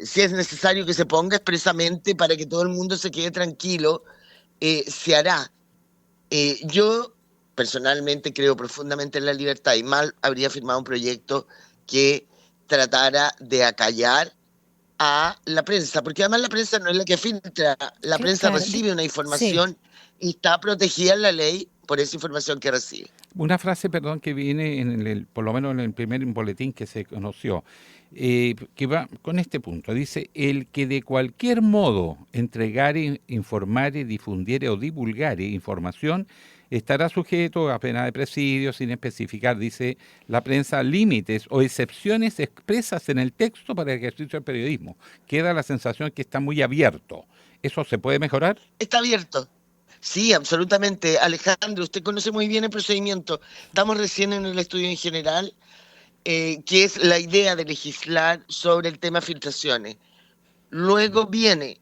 si es necesario que se ponga expresamente para que todo el mundo se quede tranquilo, se hará. Yo personalmente creo profundamente en la libertad y mal habría firmado un proyecto que tratara de acallar a la prensa, porque además la prensa no es la que filtra, la prensa recibe una información y está protegida en la ley por esa información que recibe. Una frase, perdón, que viene por lo menos en el primer boletín que se conoció. que va con este punto. Dice, el que de cualquier modo entregare, informare, difundiere o divulgare información estará sujeto a pena de presidio sin especificar, dice la prensa, límites o excepciones expresas en el texto para el ejercicio del periodismo. Queda la sensación que está muy abierto. ¿Eso se puede mejorar? Está abierto. Sí, absolutamente. Alejandro, usted conoce muy bien el procedimiento. Estamos recién en el estudio en general, que es la idea de legislar sobre el tema filtraciones. Luego viene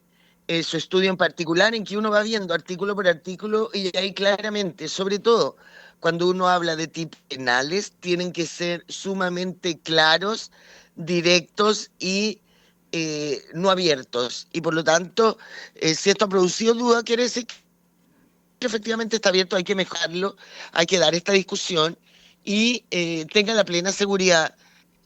su estudio en particular, en que uno va viendo artículo por artículo y ahí claramente, sobre todo cuando uno habla de tipos penales, tienen que ser sumamente claros, directos y no abiertos. Y por lo tanto, si esto ha producido duda, quiere decir que efectivamente está abierto, hay que mejorarlo, hay que dar esta discusión y tenga la plena seguridad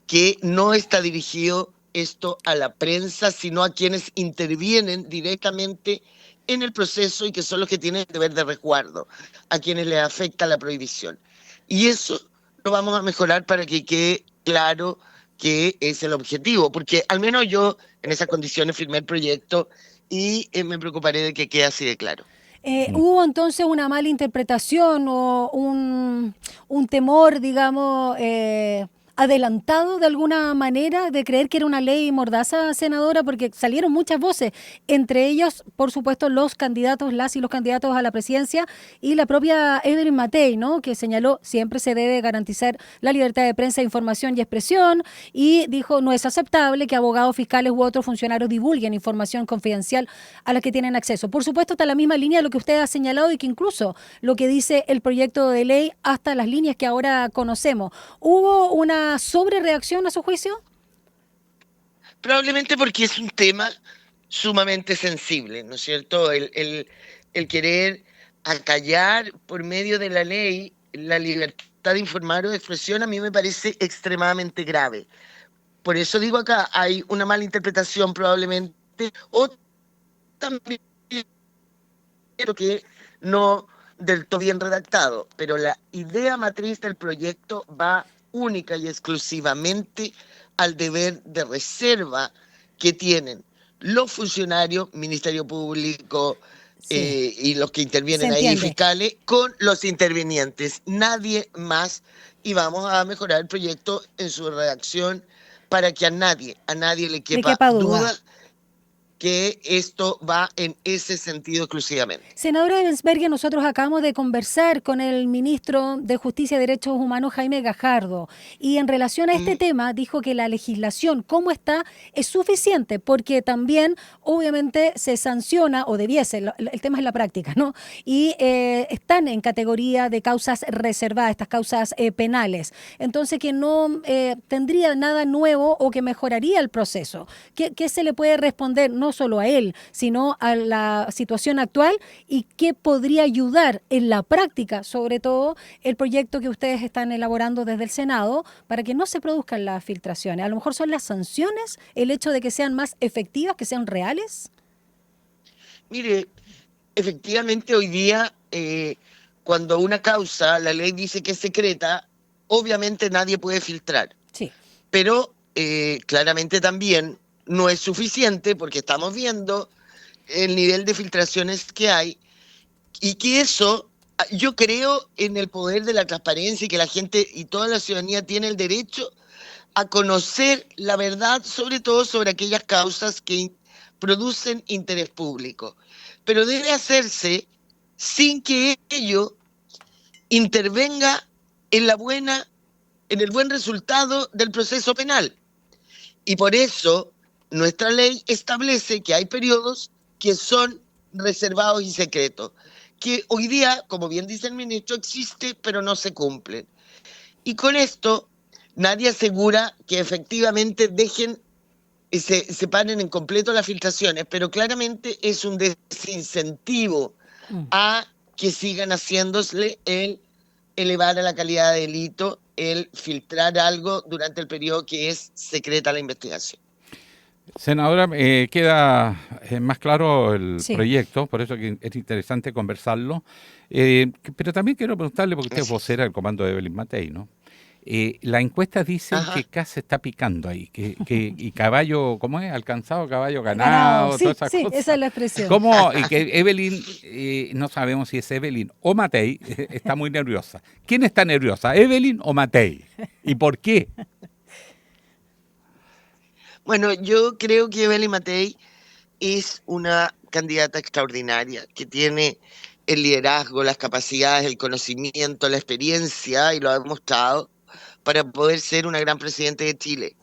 que no está dirigido esto a la prensa, sino a quienes intervienen directamente en el proceso y que son los que tienen el deber de resguardo, a quienes les afecta la prohibición. Y eso lo vamos a mejorar para que quede claro que es el objetivo, porque al menos yo en esas condiciones firmé el proyecto y me preocuparé de que quede así de claro. ¿Hubo entonces una mala interpretación o un temor, digamos, adelantado de alguna manera de creer que era una ley mordaza, senadora? Porque salieron muchas voces, entre ellos, por supuesto, los candidatos, las y los candidatos a la presidencia y la propia Evelyn Matei, ¿no?, que señaló siempre se debe garantizar la libertad de prensa, información y expresión, y dijo no es aceptable que abogados, fiscales u otros funcionarios divulguen información confidencial a la que tienen acceso. Por supuesto, está en la misma línea de lo que usted ha señalado y que incluso lo que dice el proyecto de ley hasta las líneas que ahora conocemos. ¿Hubo una sobrereacción a su juicio? Probablemente porque es un tema sumamente sensible, ¿no es cierto? El querer acallar por medio de la ley la libertad de informar o de expresión a mí me parece extremadamente grave. Por eso digo acá, hay una mala interpretación probablemente, o también que no del todo bien redactado, pero la idea matriz del proyecto va única y exclusivamente al deber de reserva que tienen los funcionarios, Ministerio Público y los que intervienen ahí, fiscales, con los intervinientes, nadie más, y vamos a mejorar el proyecto en su redacción para que a nadie le quepa duda que esto va en ese sentido exclusivamente. Senadora Ebensberger, nosotros acabamos de conversar con el ministro de Justicia y Derechos Humanos, Jaime Gajardo, y en relación a este tema dijo que la legislación como está es suficiente, porque también obviamente se sanciona, o debiese, el tema es la práctica, ¿no? Y están en categoría de causas reservadas, estas causas penales. Entonces que no tendría nada nuevo o que mejoraría el proceso. ¿Qué se le puede responder? No solo a él, sino a la situación actual, y qué podría ayudar en la práctica, sobre todo el proyecto que ustedes están elaborando desde el Senado para que no se produzcan las filtraciones. A lo mejor son las sanciones, el hecho de que sean más efectivas, que sean reales. Mire, efectivamente hoy día cuando una causa, la ley dice que es secreta, obviamente nadie puede filtrar. Sí. Pero claramente también no es suficiente, porque estamos viendo el nivel de filtraciones que hay y que eso, yo creo en el poder de la transparencia y que la gente y toda la ciudadanía tiene el derecho a conocer la verdad, sobre todo sobre aquellas causas que producen interés público. Pero debe hacerse sin que ello intervenga en el buen resultado del proceso penal. Y por eso nuestra ley establece que hay periodos que son reservados y secretos, que hoy día, como bien dice el ministro, existe, pero no se cumplen. Y con esto nadie asegura que efectivamente se paren en completo las filtraciones, pero claramente es un desincentivo a que sigan haciéndose el elevar a la calidad de delito el filtrar algo durante el periodo que es secreta la investigación. Senadora, queda más claro el proyecto, por eso que es interesante conversarlo. Pero también quiero preguntarle, porque usted es vocera del comando de Evelyn Matei, ¿no? Las encuestas dicen Ajá. que Kast se está picando ahí, y caballo, ¿cómo es? Alcanzado, caballo ganado, Sí, todas esas sí, cosas. esa es la expresión. ¿Cómo? Y que Evelyn, no sabemos si es Evelyn o Matei, está muy nerviosa. ¿Quién está nerviosa, Evelyn o Matei? ¿Y por qué? Bueno, yo creo que Evelyn Matei es una candidata extraordinaria que tiene el liderazgo, las capacidades, el conocimiento, la experiencia, y lo ha demostrado, para poder ser una gran presidenta de Chile.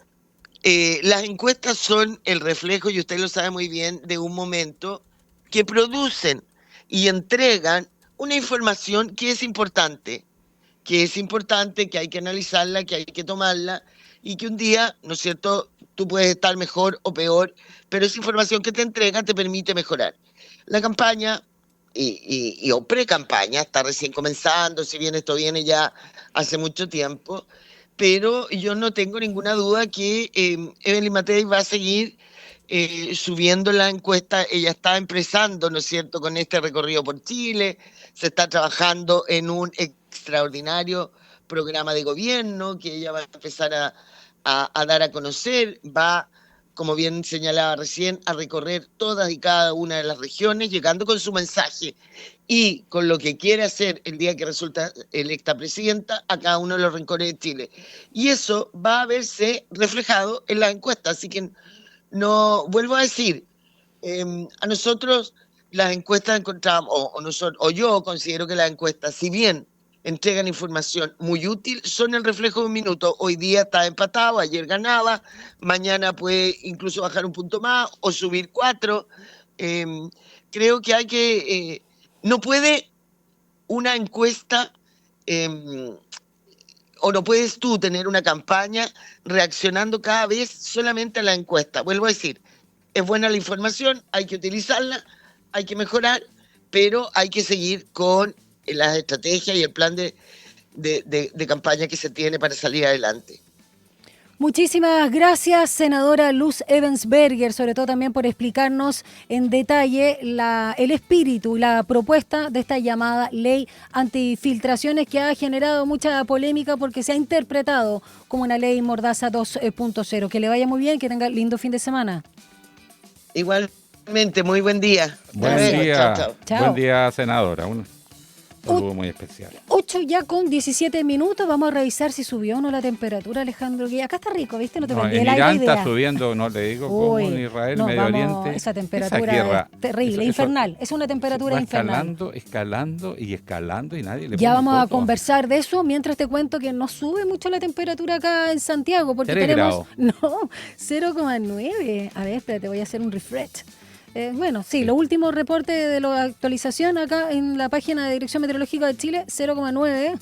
Las encuestas son el reflejo, y usted lo sabe muy bien, de un momento que producen y entregan una información que es importante, que hay que analizarla, que hay que tomarla, y que un día, ¿no es cierto?, tú puedes estar mejor o peor, pero esa información que te entregan te permite mejorar. La campaña o pre-campaña está recién comenzando, si bien esto viene ya hace mucho tiempo, pero yo no tengo ninguna duda que Evelyn Matei va a seguir subiendo la encuesta. Ella está empezando, ¿no es cierto?, con este recorrido por Chile, se está trabajando en un extraordinario programa de gobierno que ella va a empezar a dar a conocer, va, como bien señalaba recién, a recorrer todas y cada una de las regiones, llegando con su mensaje y con lo que quiere hacer el día que resulta electa presidenta a cada uno de los rincones de Chile. Y eso va a verse reflejado en la encuesta. Así que no, vuelvo a decir, a nosotros las encuestas encontramos, o yo considero que las encuestas, si bien entregan información muy útil, son el reflejo de un minuto. Hoy día está empatado, ayer ganaba, mañana puede incluso bajar un punto más o subir 4. Creo que hay que... no puede una encuesta o no puedes tú tener una campaña reaccionando cada vez solamente a la encuesta. Vuelvo a decir, es buena la información, hay que utilizarla, hay que mejorar, pero hay que seguir con las estrategias y el plan de campaña que se tiene para salir adelante. Muchísimas gracias, senadora Luz Ebensberger, sobre todo también por explicarnos en detalle el espíritu y la propuesta de esta llamada ley antifiltraciones, que ha generado mucha polémica porque se ha interpretado como una ley Mordaza 2.0. Que le vaya muy bien, que tenga lindo fin de semana. Igualmente, muy buen día. Buen día, Chao, chao. buen día, senadora. Un saludo muy especial. 8 ya con 17 minutos. Vamos a revisar si subió o no la temperatura, Alejandro. Que acá está rico, ¿viste? No te vendí En el Irán aire. está subiendo, no le digo cómo, en Israel, Medio Oriente. Esa temperatura esa guerra, es terrible, infernal. Es una temperatura va infernal. escalando y nadie le Ya pone vamos a coto. conversar de eso, mientras te cuento que no sube mucho la temperatura acá en Santiago, porque 3 tenemos... grados. No, 0,9. A ver, espérate, voy a hacer un refresh. Bueno, sí, los últimos reportes de la actualización acá en la página de Dirección Meteorológica de Chile, 0,9.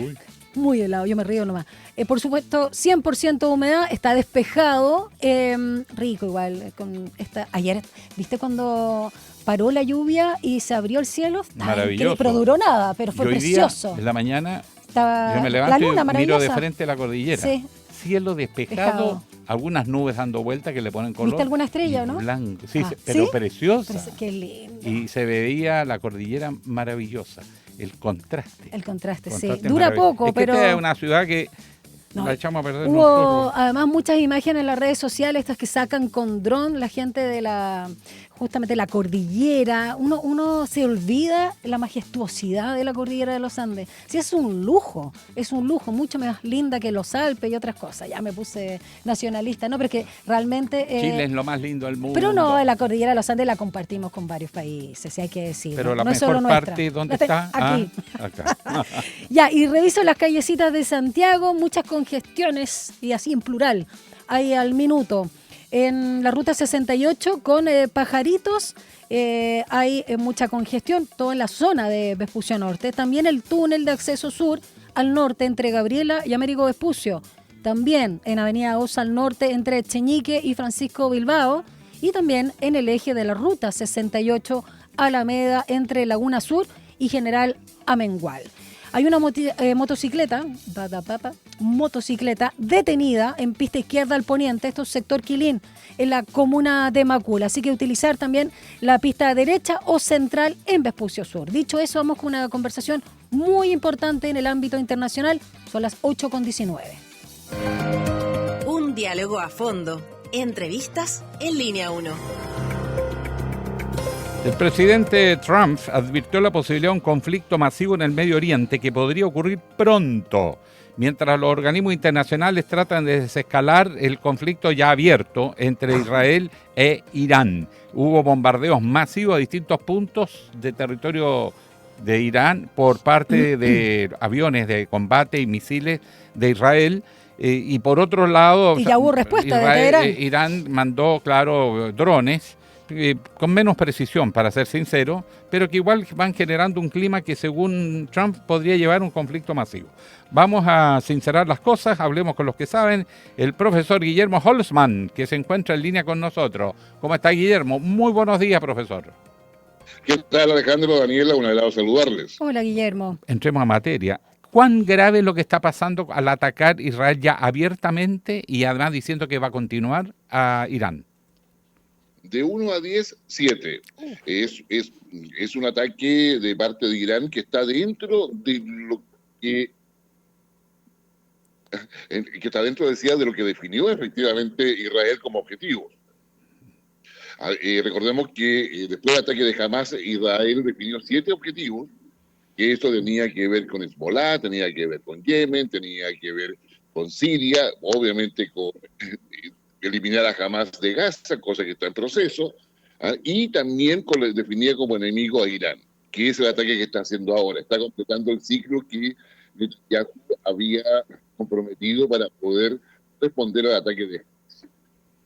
Uy. Muy helado, yo me río nomás. Por supuesto, 100% de humedad, está despejado, rico igual. Ayer, ¿viste cuando paró la lluvia y se abrió el cielo? Maravilloso. Pero duró nada, pero fue Y hoy precioso. día, en la mañana, Estaba yo me la levanto luna y miro de maravillosa. frente la cordillera. Sí. Cielo despejado, algunas nubes dando vueltas que le ponen color. ¿Viste alguna estrella y o no? blanco. Sí, Ah, pero ¿sí? preciosa. Qué lindo. Y se veía la cordillera maravillosa. El contraste. El contraste, sí. Contraste Dura maravilloso. poco, es que pero... esta es una ciudad que No, la echamos a perder hubo nosotros. además muchas imágenes en las redes sociales, estas que sacan con dron la gente de justamente la cordillera. Uno se olvida la majestuosidad de la cordillera de los Andes. Sí, es un lujo, mucho más linda que los Alpes y otras cosas. Ya me puse nacionalista, ¿no? Pero es que realmente... Chile es lo más lindo del mundo. Pero no, la cordillera de los Andes la compartimos con varios países, si hay que decirlo. Pero la no es solo mejor nuestra. parte, ¿dónde está? Aquí. Acá. Ya, y reviso las callecitas de Santiago, muchas congestiones, y así en plural, hay al minuto. En la ruta 68 con Pajaritos hay mucha congestión, todo en la zona de Vespucio Norte. También el túnel de acceso sur al norte entre Gabriela y Américo Vespucio. También en Avenida Osa al norte entre Echeñique y Francisco Bilbao. Y también en el eje de la ruta 68 Alameda entre Laguna Sur y General Amengual. Hay una motocicleta detenida en pista izquierda al poniente, esto es sector Quilín, en la comuna de Macul. Así que utilizar también la pista derecha o central en Vespucio Sur. Dicho eso, vamos con una conversación muy importante en el ámbito internacional. Son las 8:19. Un diálogo a fondo. Entrevistas en Línea 1. El presidente Trump advirtió la posibilidad de un conflicto masivo en el Medio Oriente que podría ocurrir pronto, mientras los organismos internacionales tratan de desescalar el conflicto ya abierto entre Israel e Irán. Hubo bombardeos masivos a distintos puntos de territorio de Irán por parte de aviones de combate y misiles de Israel. Y por otro lado, y ya hubo respuesta de Teherán. Irán mandó, claro, drones con menos precisión, para ser sincero, pero que igual van generando un clima que según Trump podría llevar a un conflicto masivo. Vamos a sincerar las cosas, hablemos con los que saben. El profesor Guillermo Holzman, que se encuentra en línea con nosotros. ¿Cómo está, Guillermo? Muy buenos días, profesor. ¿Qué tal, Alejandro, Daniela? Un agrado saludarles. Hola, Guillermo. Entremos a materia. ¿Cuán grave es lo que está pasando al atacar Israel ya abiertamente y además diciendo que va a continuar a Irán? De 1 a 10, 7. Es un ataque de parte de Irán que está dentro de lo que está dentro, decía, de lo que definió efectivamente Israel como objetivo. Recordemos que después del ataque de Hamas, Israel definió 7 objetivos, que esto tenía que ver con Hezbollah, tenía que ver con Yemen, tenía que ver con Siria, obviamente con eliminar a Hamas de Gaza, cosa que está en proceso, y también definía como enemigo a Irán, que es el ataque que está haciendo ahora. Está completando el ciclo que ya había comprometido para poder responder al ataque de Hamas.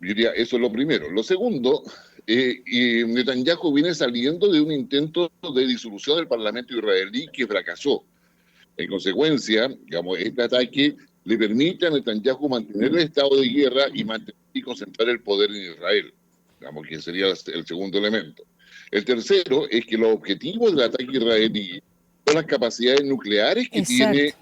Yo diría, eso es lo primero. Lo segundo, Netanyahu viene saliendo de un intento de disolución del Parlamento israelí que fracasó. En consecuencia, digamos, este ataque le permite a Netanyahu mantener el estado de guerra y concentrar el poder en Israel, digamos, que sería el segundo elemento. El tercero es que los objetivos del ataque israelí son las capacidades nucleares que tiene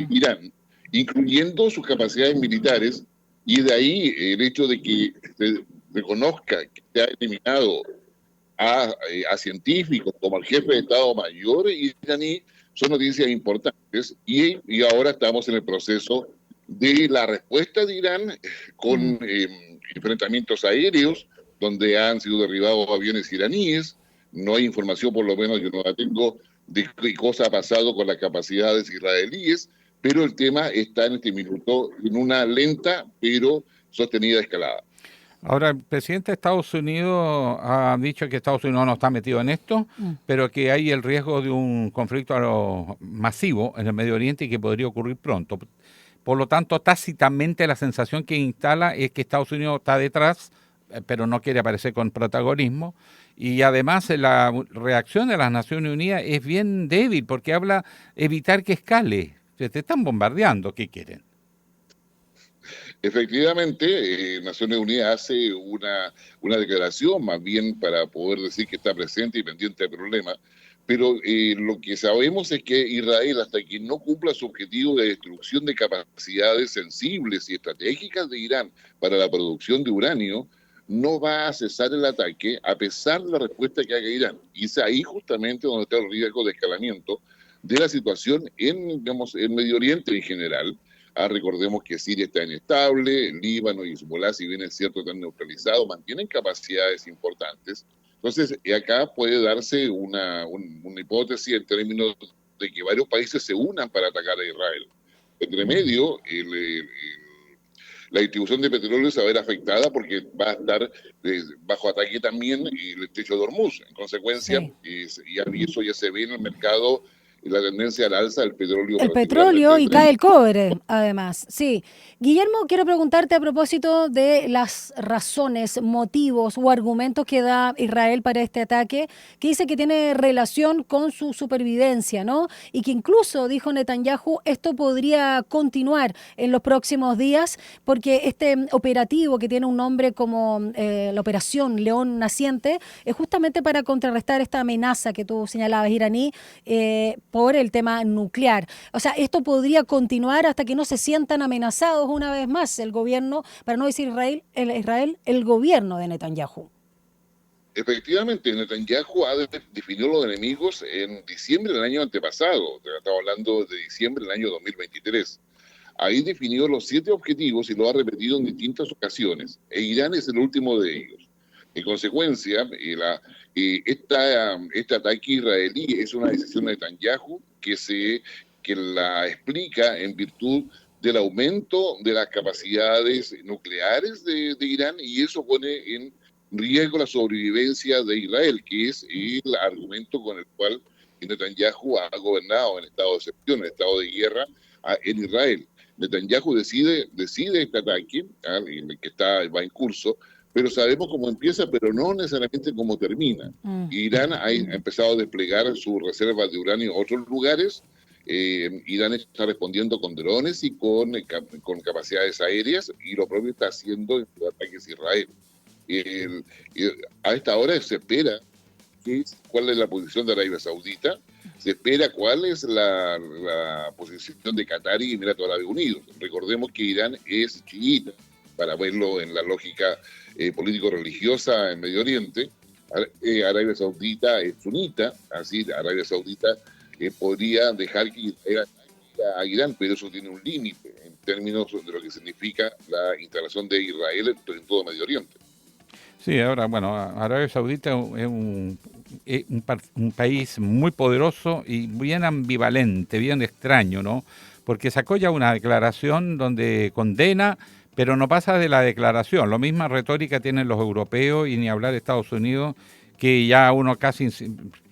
Irán, incluyendo sus capacidades militares, y de ahí el hecho de que se reconozca que se ha eliminado a científicos como al jefe de Estado Mayor iraní, son noticias importantes, y ahora estamos en el proceso de la respuesta de Irán con enfrentamientos aéreos donde han sido derribados aviones iraníes. No hay información, por lo menos yo no la tengo, de qué cosa ha pasado con las capacidades israelíes, pero el tema está en este minuto en una lenta pero sostenida escalada. Ahora, el presidente de Estados Unidos ha dicho que Estados Unidos no está metido en esto, pero que hay el riesgo de un conflicto masivo en el Medio Oriente y que podría ocurrir pronto. Por lo tanto, tácitamente la sensación que instala es que Estados Unidos está detrás, pero no quiere aparecer con protagonismo. Y además la reacción de las Naciones Unidas es bien débil porque habla evitar que escale. Se te están bombardeando, ¿qué quieren? Efectivamente, Naciones Unidas hace una declaración más bien para poder decir que está presente y pendiente del problema, pero lo que sabemos es que Israel, hasta que no cumpla su objetivo de destrucción de capacidades sensibles y estratégicas de Irán para la producción de uranio, no va a cesar el ataque a pesar de la respuesta que haga Irán. Y es ahí justamente donde está el riesgo de escalamiento de la situación en Medio Oriente en general. Recordemos que Siria está inestable, Líbano y Hezbollah, si bien es cierto, están neutralizados, mantienen capacidades importantes. Entonces, acá puede darse una hipótesis en términos de que varios países se unan para atacar a Israel. Entre medio, la distribución de petróleo se va a ver afectada porque va a estar bajo ataque también el estrecho de Hormuz. En consecuencia, y eso ya se ve en el mercado, la tendencia al alza del petróleo. El petróleo y cae el cobre, además. Sí. Guillermo, quiero preguntarte a propósito de las razones, motivos o argumentos que da Israel para este ataque, que dice que tiene relación con su supervivencia, ¿no? Y que incluso, dijo Netanyahu, esto podría continuar en los próximos días, porque este operativo que tiene un nombre como la Operación León Naciente es justamente para contrarrestar esta amenaza que tú señalabas, iraní, por el tema nuclear. O sea, esto podría continuar hasta que no se sientan amenazados una vez más el gobierno, para no decir Israel, el gobierno de Netanyahu. Efectivamente, Netanyahu definió los enemigos en diciembre del año antepasado, estaba hablando de diciembre del año 2023. Ahí definió los 7 objetivos y lo ha repetido en distintas ocasiones, e Irán es el último de ellos. En consecuencia, este ataque israelí es una decisión de Netanyahu que la explica en virtud del aumento de las capacidades nucleares de Irán, y eso pone en riesgo la sobrevivencia de Israel, que es el argumento con el cual Netanyahu ha gobernado en estado de excepción, en estado de guerra en Israel. Netanyahu decide este ataque, que va en curso, pero sabemos cómo empieza, pero no necesariamente cómo termina. Irán ha empezado a desplegar sus reservas de uranio en otros lugares. Irán está respondiendo con drones y con capacidades aéreas, y lo propio está haciendo en los ataques a Israel. A esta hora se espera cuál es la posición de Arabia Saudita, se espera cuál es la posición de Qatar y Emiratos Árabes Unidos. Recordemos que Irán es chiita, para verlo en la lógica político-religiosa en Medio Oriente. Arabia Saudita es sunita, así Arabia Saudita podría dejar que Israel a Irán, pero eso tiene un límite en términos de lo que significa la instalación de Israel en todo Medio Oriente. Sí, ahora, bueno, Arabia Saudita es un país muy poderoso y bien ambivalente, bien extraño, ¿no? Porque sacó ya una declaración donde condena, pero no pasa de la declaración. La misma retórica tienen los europeos, y ni hablar de Estados Unidos, que ya uno casi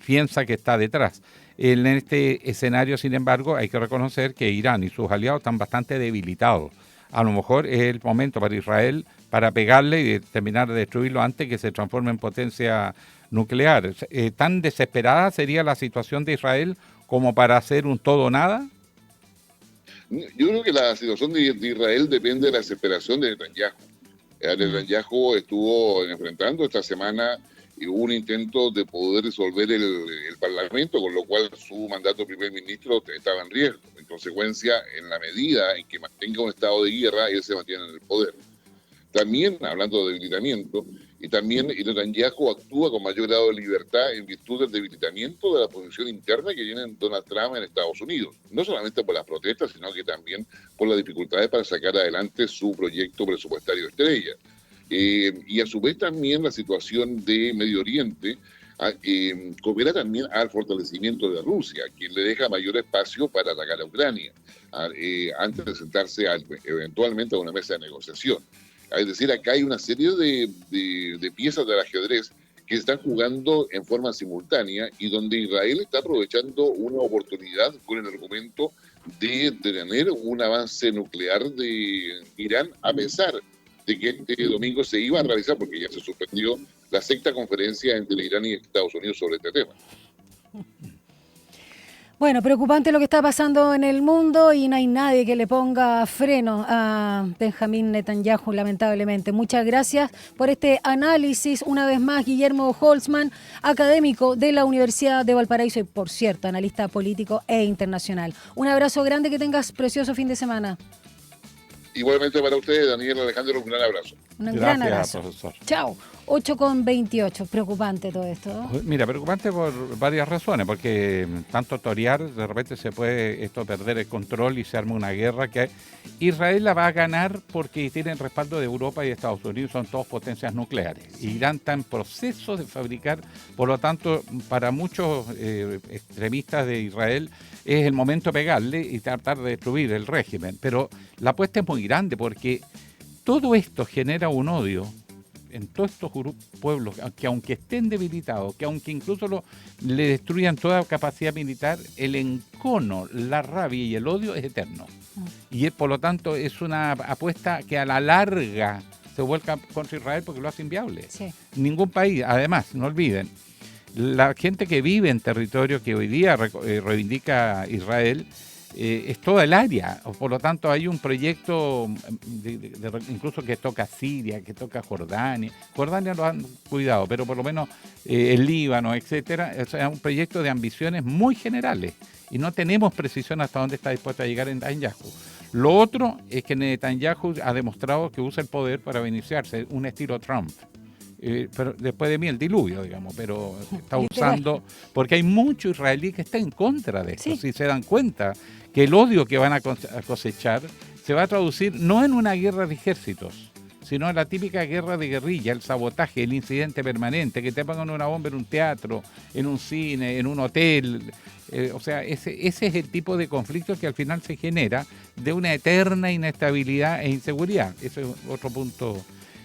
piensa que está detrás. En este escenario, sin embargo, hay que reconocer que Irán y sus aliados están bastante debilitados. A lo mejor es el momento para Israel para pegarle y terminar de destruirlo antes que se transforme en potencia nuclear. ¿Tan desesperada sería la situación de Israel como para hacer un todo o nada? Yo creo que la situación de Israel depende de la desesperación de Netanyahu. Netanyahu estuvo enfrentando esta semana un intento de poder disolver el Parlamento, con lo cual su mandato de primer ministro estaba en riesgo. En consecuencia, en la medida en que mantenga un estado de guerra, él se mantiene en el poder. También, hablando de debilitamiento, y también Netanyahu actúa con mayor grado de libertad en virtud del debilitamiento de la posición interna que tiene Donald Trump en Estados Unidos. No solamente por las protestas, sino que también por las dificultades para sacar adelante su proyecto presupuestario estrella. Y a su vez también la situación de Medio Oriente coopera también al fortalecimiento de Rusia, quien le deja mayor espacio para atacar a Ucrania antes de sentarse eventualmente a una mesa de negociación. Es decir, acá hay una serie de piezas del ajedrez que se están jugando en forma simultánea, y donde Israel está aprovechando una oportunidad con el argumento de tener un avance nuclear de Irán, a pesar de que este domingo se iba a realizar, porque ya se suspendió, la sexta conferencia entre Irán y Estados Unidos sobre este tema. Bueno, preocupante lo que está pasando en el mundo, y no hay nadie que le ponga freno a Benjamín Netanyahu, lamentablemente. Muchas gracias por este análisis. Una vez más, Guillermo Holtzman, académico de la Universidad de Valparaíso y, por cierto, analista político e internacional. Un abrazo grande, que tengas precioso fin de semana. Igualmente para ustedes, Daniel, Alejandro, un gran abrazo. Un gran abrazo. Profesor. Chao. 8:28. Preocupante todo esto, ¿no? Mira, preocupante por varias razones, porque tanto torear, de repente se puede esto perder el control y se arma una guerra que Israel la va a ganar porque tiene el respaldo de Europa y de Estados Unidos, son todas potencias nucleares. Irán está en proceso de fabricar, por lo tanto, para muchos extremistas de Israel es el momento de pegarle y tratar de destruir el régimen. Pero la apuesta es muy grande, porque todo esto genera un odio en todos estos pueblos, que aunque estén debilitados, que aunque incluso le destruyan toda capacidad militar, el encono, la rabia y el odio es eterno. Y por lo tanto es una apuesta que a la larga se vuelca contra Israel, porque lo hace inviable. Sí. Ningún país, además, no olviden, la gente que vive en territorio que hoy día reivindica Israel, es toda el área. Por lo tanto, hay un proyecto incluso que toca Siria, que toca Jordania. Jordania lo han cuidado, pero por lo menos el Líbano, etcétera. Es un proyecto de ambiciones muy generales, y no tenemos precisión hasta dónde está dispuesto a llegar Netanyahu. Lo otro es que Netanyahu ha demostrado que usa el poder para beneficiarse, un estilo Trump. pero después de mí el diluvio, digamos, pero está usando, porque hay mucho israelí que está en contra de esto, si se dan cuenta que el odio que van a cosechar se va a traducir no en una guerra de ejércitos, sino en la típica guerra de guerrilla, el sabotaje, el incidente permanente, que te pongan una bomba en un teatro, en un cine, en un hotel. O sea, ese es el tipo de conflicto que al final se genera de una eterna inestabilidad e inseguridad. Eso es otro punto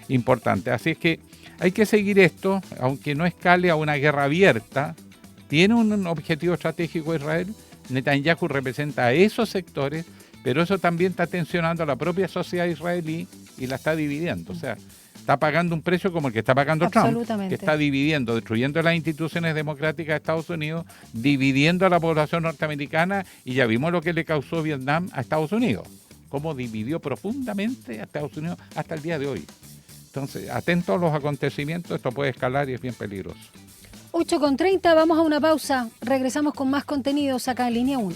importante. Así es que hay que seguir esto, aunque no escale a una guerra abierta. Tiene un objetivo estratégico Israel. Netanyahu representa a esos sectores, pero eso también está tensionando a la propia sociedad israelí y la está dividiendo. O sea, está pagando un precio como el que está pagando Trump, que está dividiendo, destruyendo las instituciones democráticas de Estados Unidos, dividiendo a la población norteamericana, y ya vimos lo que le causó Vietnam a Estados Unidos, cómo dividió profundamente a Estados Unidos hasta el día de hoy. Entonces, atentos a los acontecimientos, esto puede escalar y es bien peligroso. 8:30, vamos a una pausa. Regresamos con más contenidos acá en Línea 1.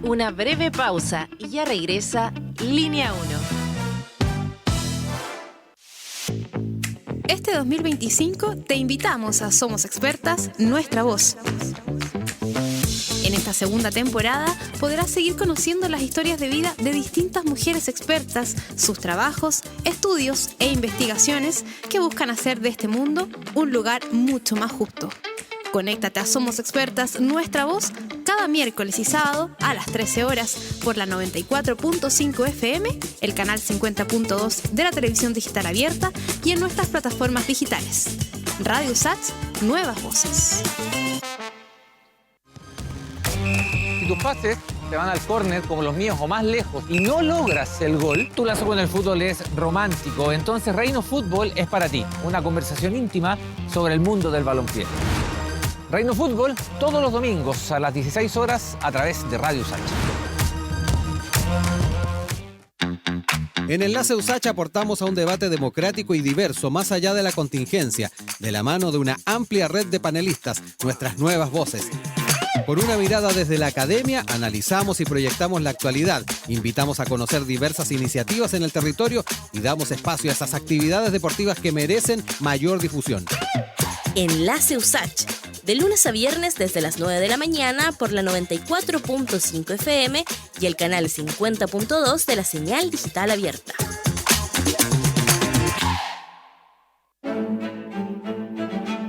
Una breve pausa y ya regresa Línea 1. Este 2025 te invitamos a Somos Expertas, Nuestra Voz. En esta segunda temporada podrás seguir conociendo las historias de vida de distintas mujeres expertas, sus trabajos, estudios e investigaciones que buscan hacer de este mundo un lugar mucho más justo. Conéctate a Somos Expertas, Nuestra Voz, cada miércoles y sábado a las 13 horas por la 94.5 FM, el canal 50.2 de la televisión digital abierta y en nuestras plataformas digitales. Radio Sats, Nuevas Voces. Si tus pases te van al córner como los míos o más lejos y no logras el gol, tu lazo con el fútbol es romántico. Entonces Reino Fútbol es para ti. Una conversación íntima sobre el mundo del balompié. Reino Fútbol todos los domingos a las 16 horas a través de Radio Usach. En Enlace Usach aportamos a un debate democrático y diverso más allá de la contingencia, de la mano de una amplia red de panelistas, nuestras nuevas voces. Con una mirada desde la academia, analizamos y proyectamos la actualidad, invitamos a conocer diversas iniciativas en el territorio y damos espacio a esas actividades deportivas que merecen mayor difusión. Enlace Usach, de lunes a viernes desde las 9 de la mañana por la 94.5 FM y el canal 50.2 de la señal digital abierta.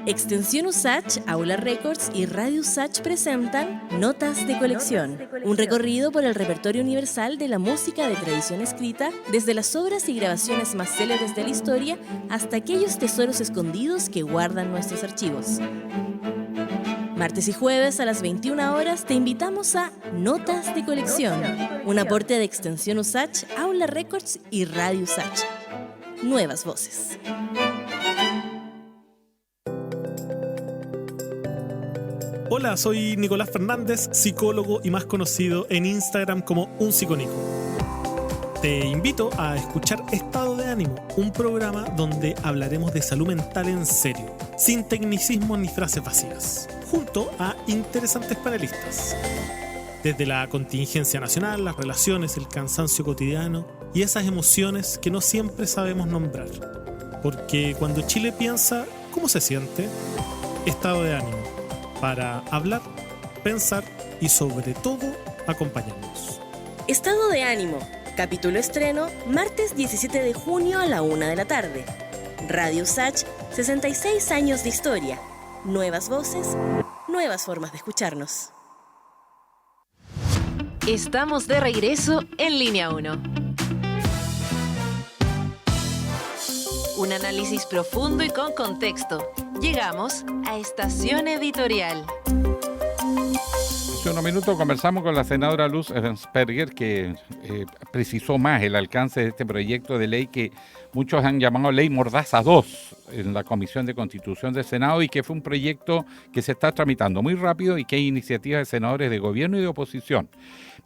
Extensión Usach, Aula Records y Radio Usach presentan Notas de Colección, un recorrido por el repertorio universal de la música de tradición escrita, desde las obras y grabaciones más célebres de la historia hasta aquellos tesoros escondidos que guardan nuestros archivos. Martes y jueves a las 21 horas te invitamos a Notas de Colección, un aporte de Extensión Usach, Aula Records y Radio Usach. Nuevas voces. Hola, soy Nicolás Fernández, psicólogo y más conocido en Instagram como Un Psiconico. Te invito a escuchar Estado de Ánimo, un programa donde hablaremos de salud mental en serio, sin tecnicismos ni frases vacías, junto a interesantes panelistas. Desde la contingencia nacional, las relaciones, el cansancio cotidiano y esas emociones que no siempre sabemos nombrar. Porque cuando Chile piensa, ¿cómo se siente? Estado de Ánimo. Para hablar, pensar y sobre todo acompañarnos. Estado de Ánimo, capítulo estreno, martes 17 de junio a la 1 de la tarde. Radio Usach, 66 años de historia. Nuevas voces, nuevas formas de escucharnos. Estamos de regreso en Línea 1. Un análisis profundo y con contexto. Llegamos a Estación Editorial. Hace unos minutos conversamos con la senadora Luz Ravensperger, que precisó más el alcance de este proyecto de ley que muchos han llamado Ley Mordaza 2 en la Comisión de Constitución del Senado, y que fue un proyecto que se está tramitando muy rápido y que hay iniciativas de senadores de gobierno y de oposición.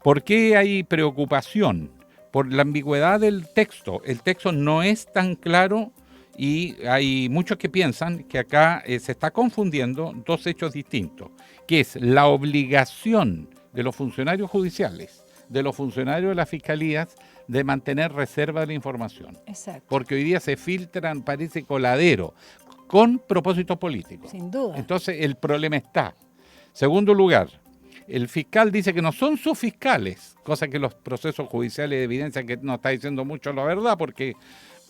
¿Por qué hay preocupación? Por la ambigüedad del texto. El texto no es tan claro. Y hay muchos que piensan que acá se está confundiendo dos hechos distintos, que es la obligación de los funcionarios judiciales de los funcionarios de las fiscalías de mantener reserva de la información. Exacto. Porque hoy día se filtran, parece coladero, con propósitos políticos. Sin duda. Entonces el problema está. Segundo lugar, el fiscal dice que no son sus fiscales, cosa que los procesos judiciales evidencian que no está diciendo mucho la verdad porque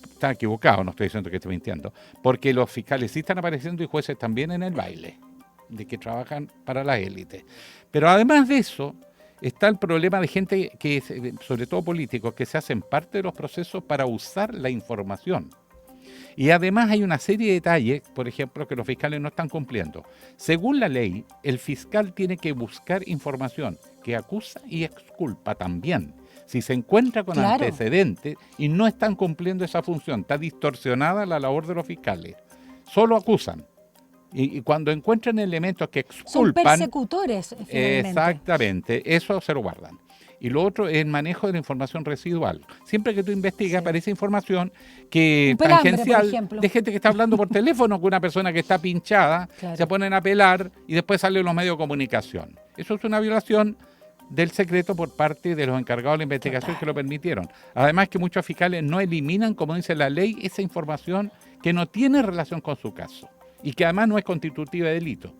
está equivocado, no estoy diciendo que esté mintiendo, porque los fiscales sí están apareciendo y jueces también en el baile, de que trabajan para la élite. Pero además de eso, está el problema de gente que, sobre todo políticos, que se hacen parte de los procesos para usar la información. Y además hay una serie de detalles, por ejemplo, que los fiscales no están cumpliendo. Según la ley, el fiscal tiene que buscar información que acusa y exculpa también. Si se encuentra con antecedentes y no están cumpliendo esa función, está distorsionada la labor de los fiscales. Solo acusan. Y cuando encuentran elementos que exculpan... Son persecutores, finalmente. Exactamente, eso se lo guardan. Y lo otro es el manejo de la información residual. Siempre que tú investigas aparece información que tangencial de gente que está hablando por teléfono con una persona que está pinchada, se ponen a pelar y después salen los medios de comunicación. Eso es una violación del secreto por parte de los encargados de la investigación que lo permitieron. Además que muchos fiscales no eliminan, como dice la ley, esa información que no tiene relación con su caso y que además no es constitutiva de delito,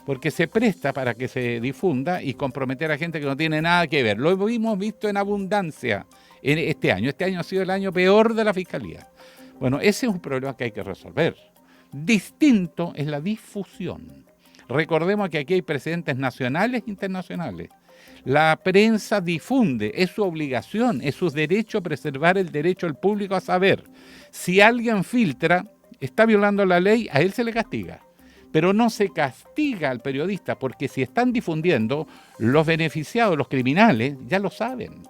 porque se presta para que se difunda y comprometer a gente que no tiene nada que ver. Lo hemos visto en abundancia en este año. Este año ha sido el año peor de la Fiscalía. Bueno, ese es un problema que hay que resolver. Distinto es la difusión. Recordemos que aquí hay precedentes nacionales e internacionales. La prensa difunde, es su obligación, es su derecho preservar el derecho del público a saber. Si alguien filtra, está violando la ley, a él se le castiga. Pero no se castiga al periodista, porque si están difundiendo, los beneficiados, los criminales, ya lo saben.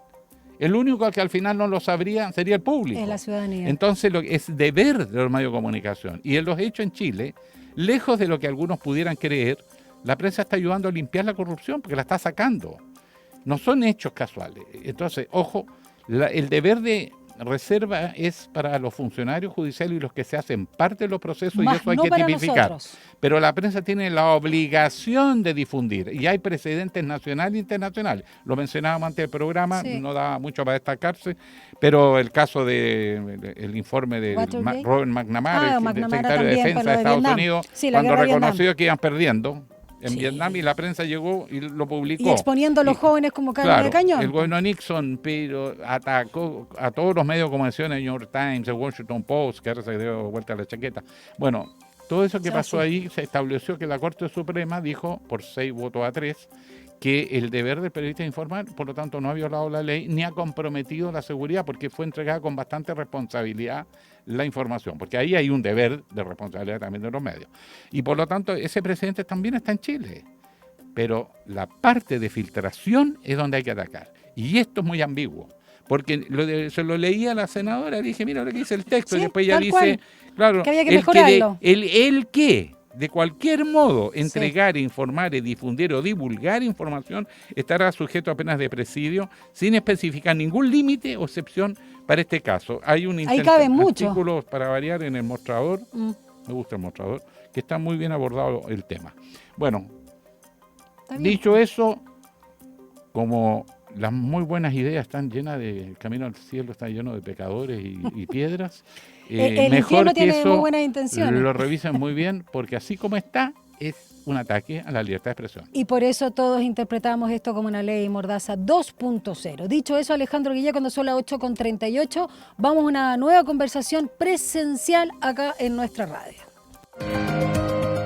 El único que al final no lo sabría sería el público. Es la ciudadanía. Entonces es deber de los medios de comunicación. Y en los hechos en Chile, lejos de lo que algunos pudieran creer, la prensa está ayudando a limpiar la corrupción, porque la está sacando. No son hechos casuales. Entonces, ojo, el deber de reserva es para los funcionarios judiciales y los que se hacen parte de los procesos, y eso hay que tipificar. Pero la prensa tiene la obligación de difundir, y hay precedentes nacionales e internacionales. Lo mencionábamos antes del programa, no da mucho para destacarse, pero el caso del informe de Robert McNamara, el secretario de Defensa de Estados Unidos, cuando reconoció que iban perdiendo en Vietnam, y la prensa llegó y lo publicó. Y exponiendo a los jóvenes como carne de cañón. El gobierno Nixon atacó a todos los medios, como decía el New York Times, el Washington Post, que ahora se dio vuelta a la chaqueta. Bueno, todo eso que pasó ahí, se estableció que la Corte Suprema dijo, por 6 votos a 3, que el deber del periodista es informar, por lo tanto no ha violado la ley ni ha comprometido la seguridad, porque fue entregada con bastante responsabilidad la información, porque ahí hay un deber de responsabilidad también de los medios. Y por lo tanto ese precedente también está en Chile, pero la parte de filtración es donde hay que atacar. Y esto es muy ambiguo, porque se lo leía a la senadora, le dije, mira lo que dice el texto, y después ella dice, claro, que había que mejorarlo. El que de cualquier modo entregar, informar, difundir o divulgar información estará sujeto a penas de presidio sin especificar ningún límite o excepción para este caso. Hay un artículo para variar en el mostrador, me gusta el mostrador, que está muy bien abordado el tema. Bueno, dicho eso, como las muy buenas ideas están llenas el camino al cielo está lleno de pecadores y piedras, el mejor que tiene eso muy buenas intenciones. Lo revisen muy bien, porque así como está, es un ataque a la libertad de expresión. Y por eso todos interpretamos esto como una ley Mordaza 2.0. Dicho eso, Alejandro Guillén, cuando son las 8:38, vamos a una nueva conversación presencial acá en nuestra radio.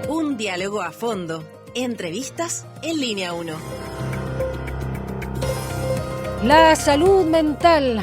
Un diálogo a fondo. Entrevistas en Línea 1. La salud mental,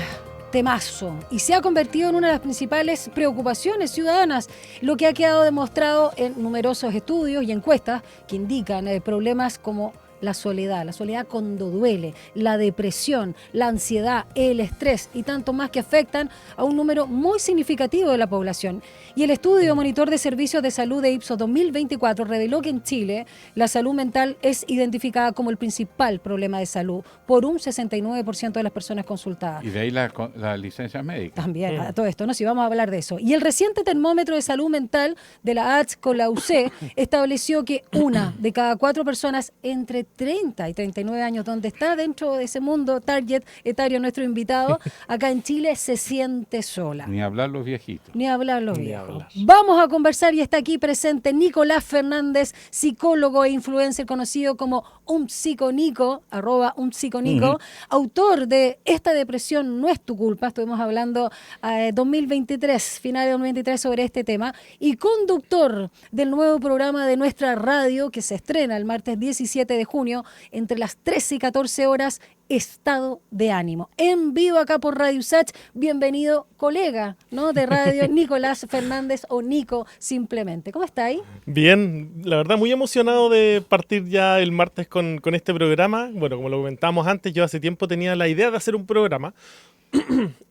temazo, y se ha convertido en una de las principales preocupaciones ciudadanas, lo que ha quedado demostrado en numerosos estudios y encuestas que indican problemas como la soledad cuando duele, la depresión, la ansiedad, el estrés y tanto más que afectan a un número muy significativo de la población. Y el estudio Monitor de Servicios de Salud de Ipsos 2024 reveló que en Chile la salud mental es identificada como el principal problema de salud por un 69% de las personas consultadas. Y de ahí la licencia médica. También, a todo esto, ¿no? Si vamos a hablar de eso. Y el reciente termómetro de salud mental de la ATS con la UC estableció que 1 de cada 4 personas entre 30 y 39 años, donde está dentro de ese mundo target etario nuestro invitado, acá en Chile se siente sola. Ni hablar los viejitos. Ni hablar los viejos. Vamos a conversar y está aquí presente Nicolás Fernández, psicólogo e influencer conocido como @unpsiconico, autor de Esta depresión no es tu culpa. Estuvimos hablando 2023, finales de 2023 sobre este tema, y conductor del nuevo programa de nuestra radio que se estrena el martes 17 de junio entre las 13 y 14 horas, Estado de Ánimo, en vivo acá por Radio Usach. Bienvenido, colega, ¿no?, de radio, Nicolás Fernández, o Nico simplemente. ¿Cómo está ahí? Bien, la verdad muy emocionado de partir ya el martes con este programa. Bueno, como lo comentábamos antes, yo hace tiempo tenía la idea de hacer un programa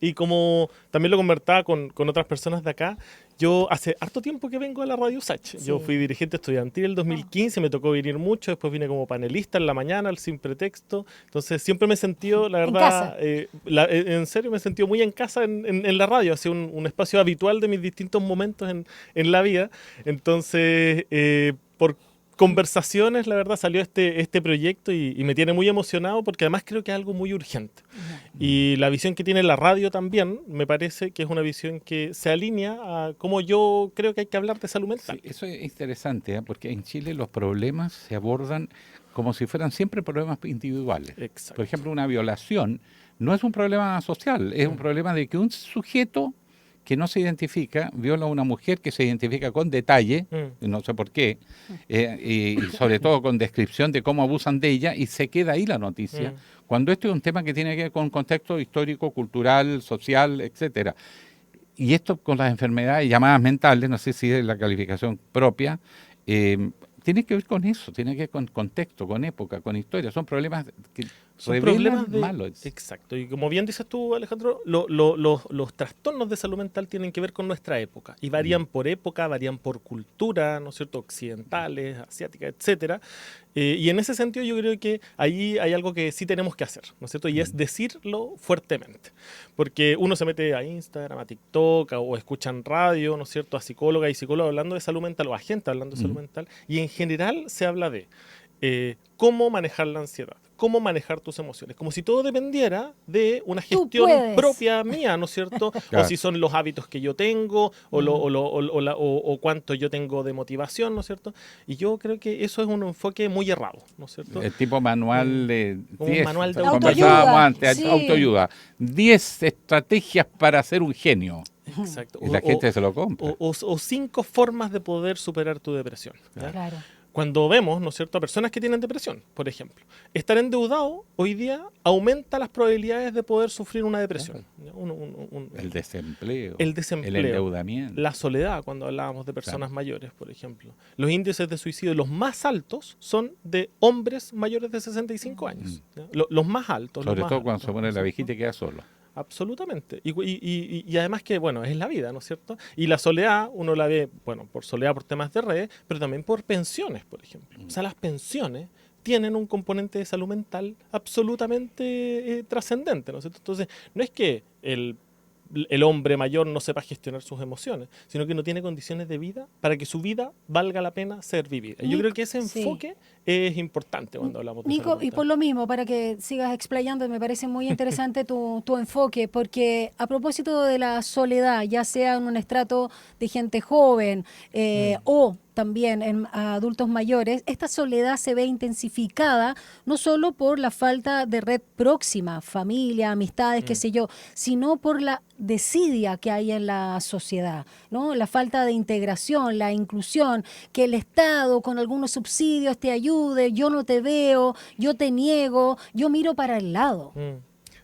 y como también lo conversaba con otras personas de acá, yo hace harto tiempo que vengo a la Radio Usach. Sí. Yo fui dirigente estudiantil en el 2015, me tocó venir mucho, después vine como panelista en la mañana, al Sin Pretexto. Entonces siempre me he sentido, la verdad, en serio me he sentido muy en casa en la radio, ha sido un espacio habitual de mis distintos momentos en la vida. Entonces, por conversaciones, la verdad, salió este proyecto y me tiene muy emocionado porque además creo que es algo muy urgente. Y la visión que tiene la radio también me parece que es una visión que se alinea a cómo yo creo que hay que hablar de salud mental. Sí, eso es interesante, porque en Chile los problemas se abordan como si fueran siempre problemas individuales. Exacto. Por ejemplo, una violación no es un problema social, es un problema de que un sujeto que no se identifica, viola a una mujer que se identifica con detalle, no sé por qué, y sobre todo con descripción de cómo abusan de ella, y se queda ahí la noticia, cuando esto es un tema que tiene que ver con contexto histórico, cultural, social, etcétera. Y esto con las enfermedades llamadas mentales, no sé si es la calificación propia, tiene que ver con eso, tiene que ver con contexto, con época, con historia, son problemas que revelan malos. Exacto, y como bien dices tú, Alejandro, los trastornos de salud mental tienen que ver con nuestra época, y varían por época, varían por cultura, ¿no es cierto?, occidentales, asiáticas, etcétera, y en ese sentido yo creo que ahí hay algo que sí tenemos que hacer, ¿no es cierto?, y es decirlo fuertemente, porque uno se mete a Instagram, a TikTok, o escuchan radio, ¿no es cierto?, a psicólogas y psicólogos hablando de salud mental, o a gente hablando de salud mental, y en general se habla de cómo manejar la ansiedad, cómo manejar tus emociones, como si todo dependiera de una gestión propia mía, ¿no es cierto? Claro. O si son los hábitos que yo tengo, o cuánto yo tengo de motivación, ¿no es cierto? Y yo creo que eso es un enfoque muy errado, ¿no es cierto? El tipo manual de 10, manual de autoayuda. Antes, autoayuda. 10 estrategias para ser un genio. Exacto. Y la gente se lo compra. O 5 formas de poder superar tu depresión. Claro. Cuando vemos, ¿no es cierto?, a personas que tienen depresión, por ejemplo, estar endeudado hoy día aumenta las probabilidades de poder sufrir una depresión. El desempleo. El desempleo. El endeudamiento. La soledad, cuando hablábamos de personas mayores, por ejemplo. Los índices de suicidio, los más altos, son de hombres mayores de 65 años. Los más altos. Sobre todo cuando se pone la viejita y queda solo. Absolutamente. Y además que, bueno, es la vida, ¿no es cierto? Y la soledad, uno la ve, bueno, por soledad por temas de redes, pero también por pensiones, por ejemplo. O sea, las pensiones tienen un componente de salud mental absolutamente trascendente, ¿no es cierto? Entonces, no es que el hombre mayor no sepa gestionar sus emociones, sino que no tiene condiciones de vida para que su vida valga la pena ser vivida. Y yo creo que ese enfoque es importante cuando hablamos de Nico, y por lo mismo, para que sigas explayando, me parece muy interesante tu enfoque, porque a propósito de la soledad, ya sea en un estrato de gente joven o también en adultos mayores, esta soledad se ve intensificada no solo por la falta de red próxima, familia, amistades, qué sé yo, sino por la desidia que hay en la sociedad, ¿no? La falta de integración, la inclusión, que el Estado con algunos subsidios te ayude, yo no te veo, yo te niego, yo miro para el lado.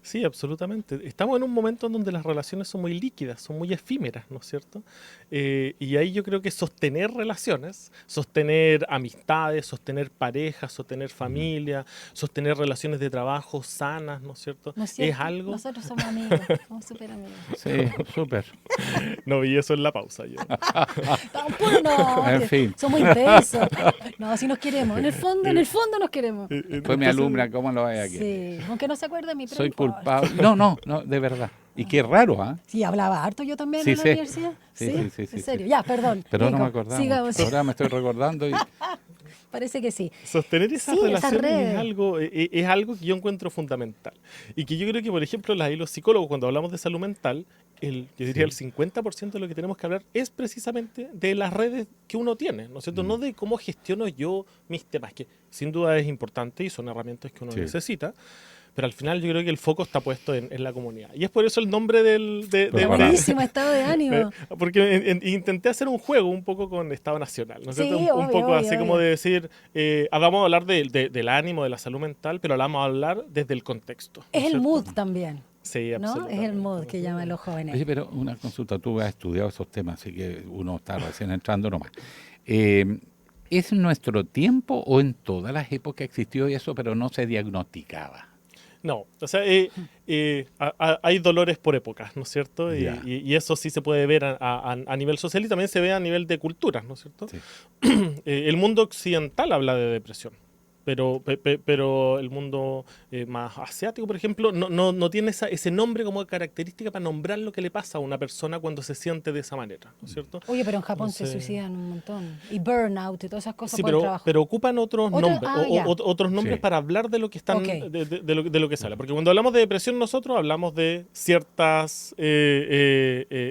Sí, absolutamente. Estamos en un momento en donde las relaciones son muy líquidas, son muy efímeras, ¿no es cierto? Y ahí yo creo que sostener relaciones, sostener amistades, sostener parejas, sostener familia, sostener relaciones de trabajo sanas, ¿no es cierto? ¿No es cierto? Es algo... Nosotros somos amigos, somos súper amigos. Sí, súper. No vi eso en la pausa. Yo. No, en fin. Somos intensos. No, así nos queremos. En el fondo nos queremos. Pues me alumbra cómo lo hay aquí. Sí, aunque no se acuerde de mí. Soy culpable. No, de verdad. Y qué raro, ¿ah? Sí, hablaba harto yo también en la universidad. Sí. ¿En serio? Ya, perdón. Pero Nico, no me acordaba. sigamos. Ahora me estoy recordando y... Parece que sí. Sostener esas Sí, esas relaciones redes. es algo que yo encuentro fundamental. Y que yo creo que, por ejemplo, los psicólogos, cuando hablamos de salud mental, yo diría el 50% de lo que tenemos que hablar es precisamente de las redes que uno tiene, ¿no es cierto? No de cómo gestiono yo mis temas, que sin duda es importante y son herramientas que uno necesita. Pero al final yo creo que el foco está puesto en la comunidad. Y es por eso el nombre buenísimo, estado de ánimo. Porque intenté hacer un juego un poco con Estado Nacional, ¿no es cierto? Un poco así como de decir, vamos a hablar del ánimo, de la salud mental, pero vamos a hablar desde el contexto. Es el mood también. Sí, ¿no? absolutamente. Es el mood que llaman los jóvenes. Oye, pero una consulta, tú has estudiado esos temas, así que uno está recién entrando nomás. ¿Es en nuestro tiempo o en todas las épocas existió eso, pero no se diagnosticaba? No, o sea, hay dolores por épocas, ¿no es cierto? Y eso sí se puede ver a nivel social y también se ve a nivel de culturas, ¿no es cierto? Sí. El mundo occidental habla de depresión, pero el mundo más asiático, por ejemplo, no tiene ese nombre como característica para nombrar lo que le pasa a una persona cuando se siente de esa manera, ¿no es cierto? Oye, pero en Japón se suicidan un montón. Y burnout y todas esas cosas sí, por el trabajo. pero ocupan otros nombres, otros nombres Sí. para hablar de lo que están, de lo que se habla. Porque cuando hablamos de depresión nosotros hablamos de ciertas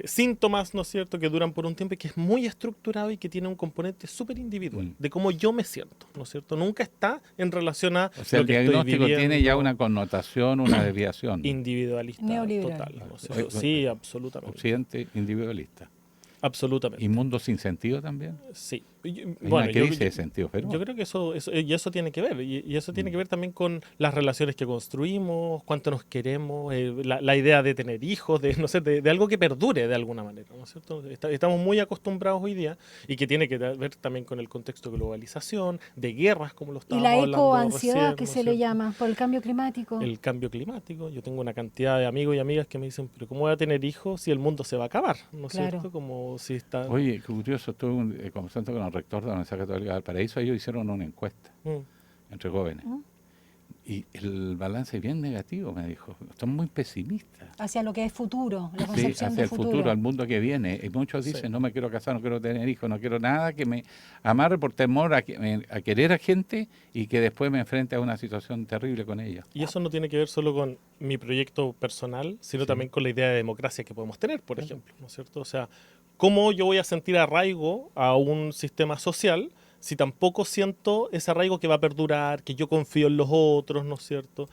síntomas, ¿no es cierto?, que duran por un tiempo y que es muy estructurado y que tiene un componente súper individual, de cómo yo me siento, ¿no es cierto? Nunca está en relación a O sea, lo el que estoy diagnóstico viviendo. tiene ya una connotación, una desviación. Individualista Neoliberal. total. ¿no es cierto? Sí, absolutamente. Occidente individualista. Absolutamente. ¿Y mundo sin sentido también? Sí. Hay una crisis de sentido, pero yo creo que eso tiene que ver. Y eso tiene que ver también con las relaciones que construimos, cuánto nos queremos, la idea de tener hijos, de algo que perdure de alguna manera, ¿no es cierto? Estamos muy acostumbrados hoy día y que tiene que ver también con el contexto de globalización, de guerras, como lo Y estábamos la hablando ecoansiedad recién, que ¿no se es le cierto? llama por el cambio climático. El cambio climático. Yo tengo una cantidad de amigos y amigas que me dicen, pero ¿cómo voy a tener hijos si el mundo se va a acabar? ¿No es cierto? Como si está... Oye, qué curioso, estuve conversando con el rector de la Universidad Católica de Valparaíso, ellos hicieron una encuesta entre jóvenes. Y el balance es bien negativo, me dijo. Están muy pesimistas. Hacia lo que es futuro, la Sí, concepción hacia del el futuro, al mundo que viene. Y muchos dicen, no me quiero casar, no quiero tener hijos, no quiero nada que me amarre por temor a querer a gente y que después me enfrente a una situación terrible con ella. Y eso no tiene que ver solo con mi proyecto personal, sino también con la idea de democracia que podemos tener, por ejemplo, ¿no es cierto? O sea, ¿cómo yo voy a sentir arraigo a un sistema social si tampoco siento ese arraigo que va a perdurar, que yo confío en los otros, ¿no es cierto?,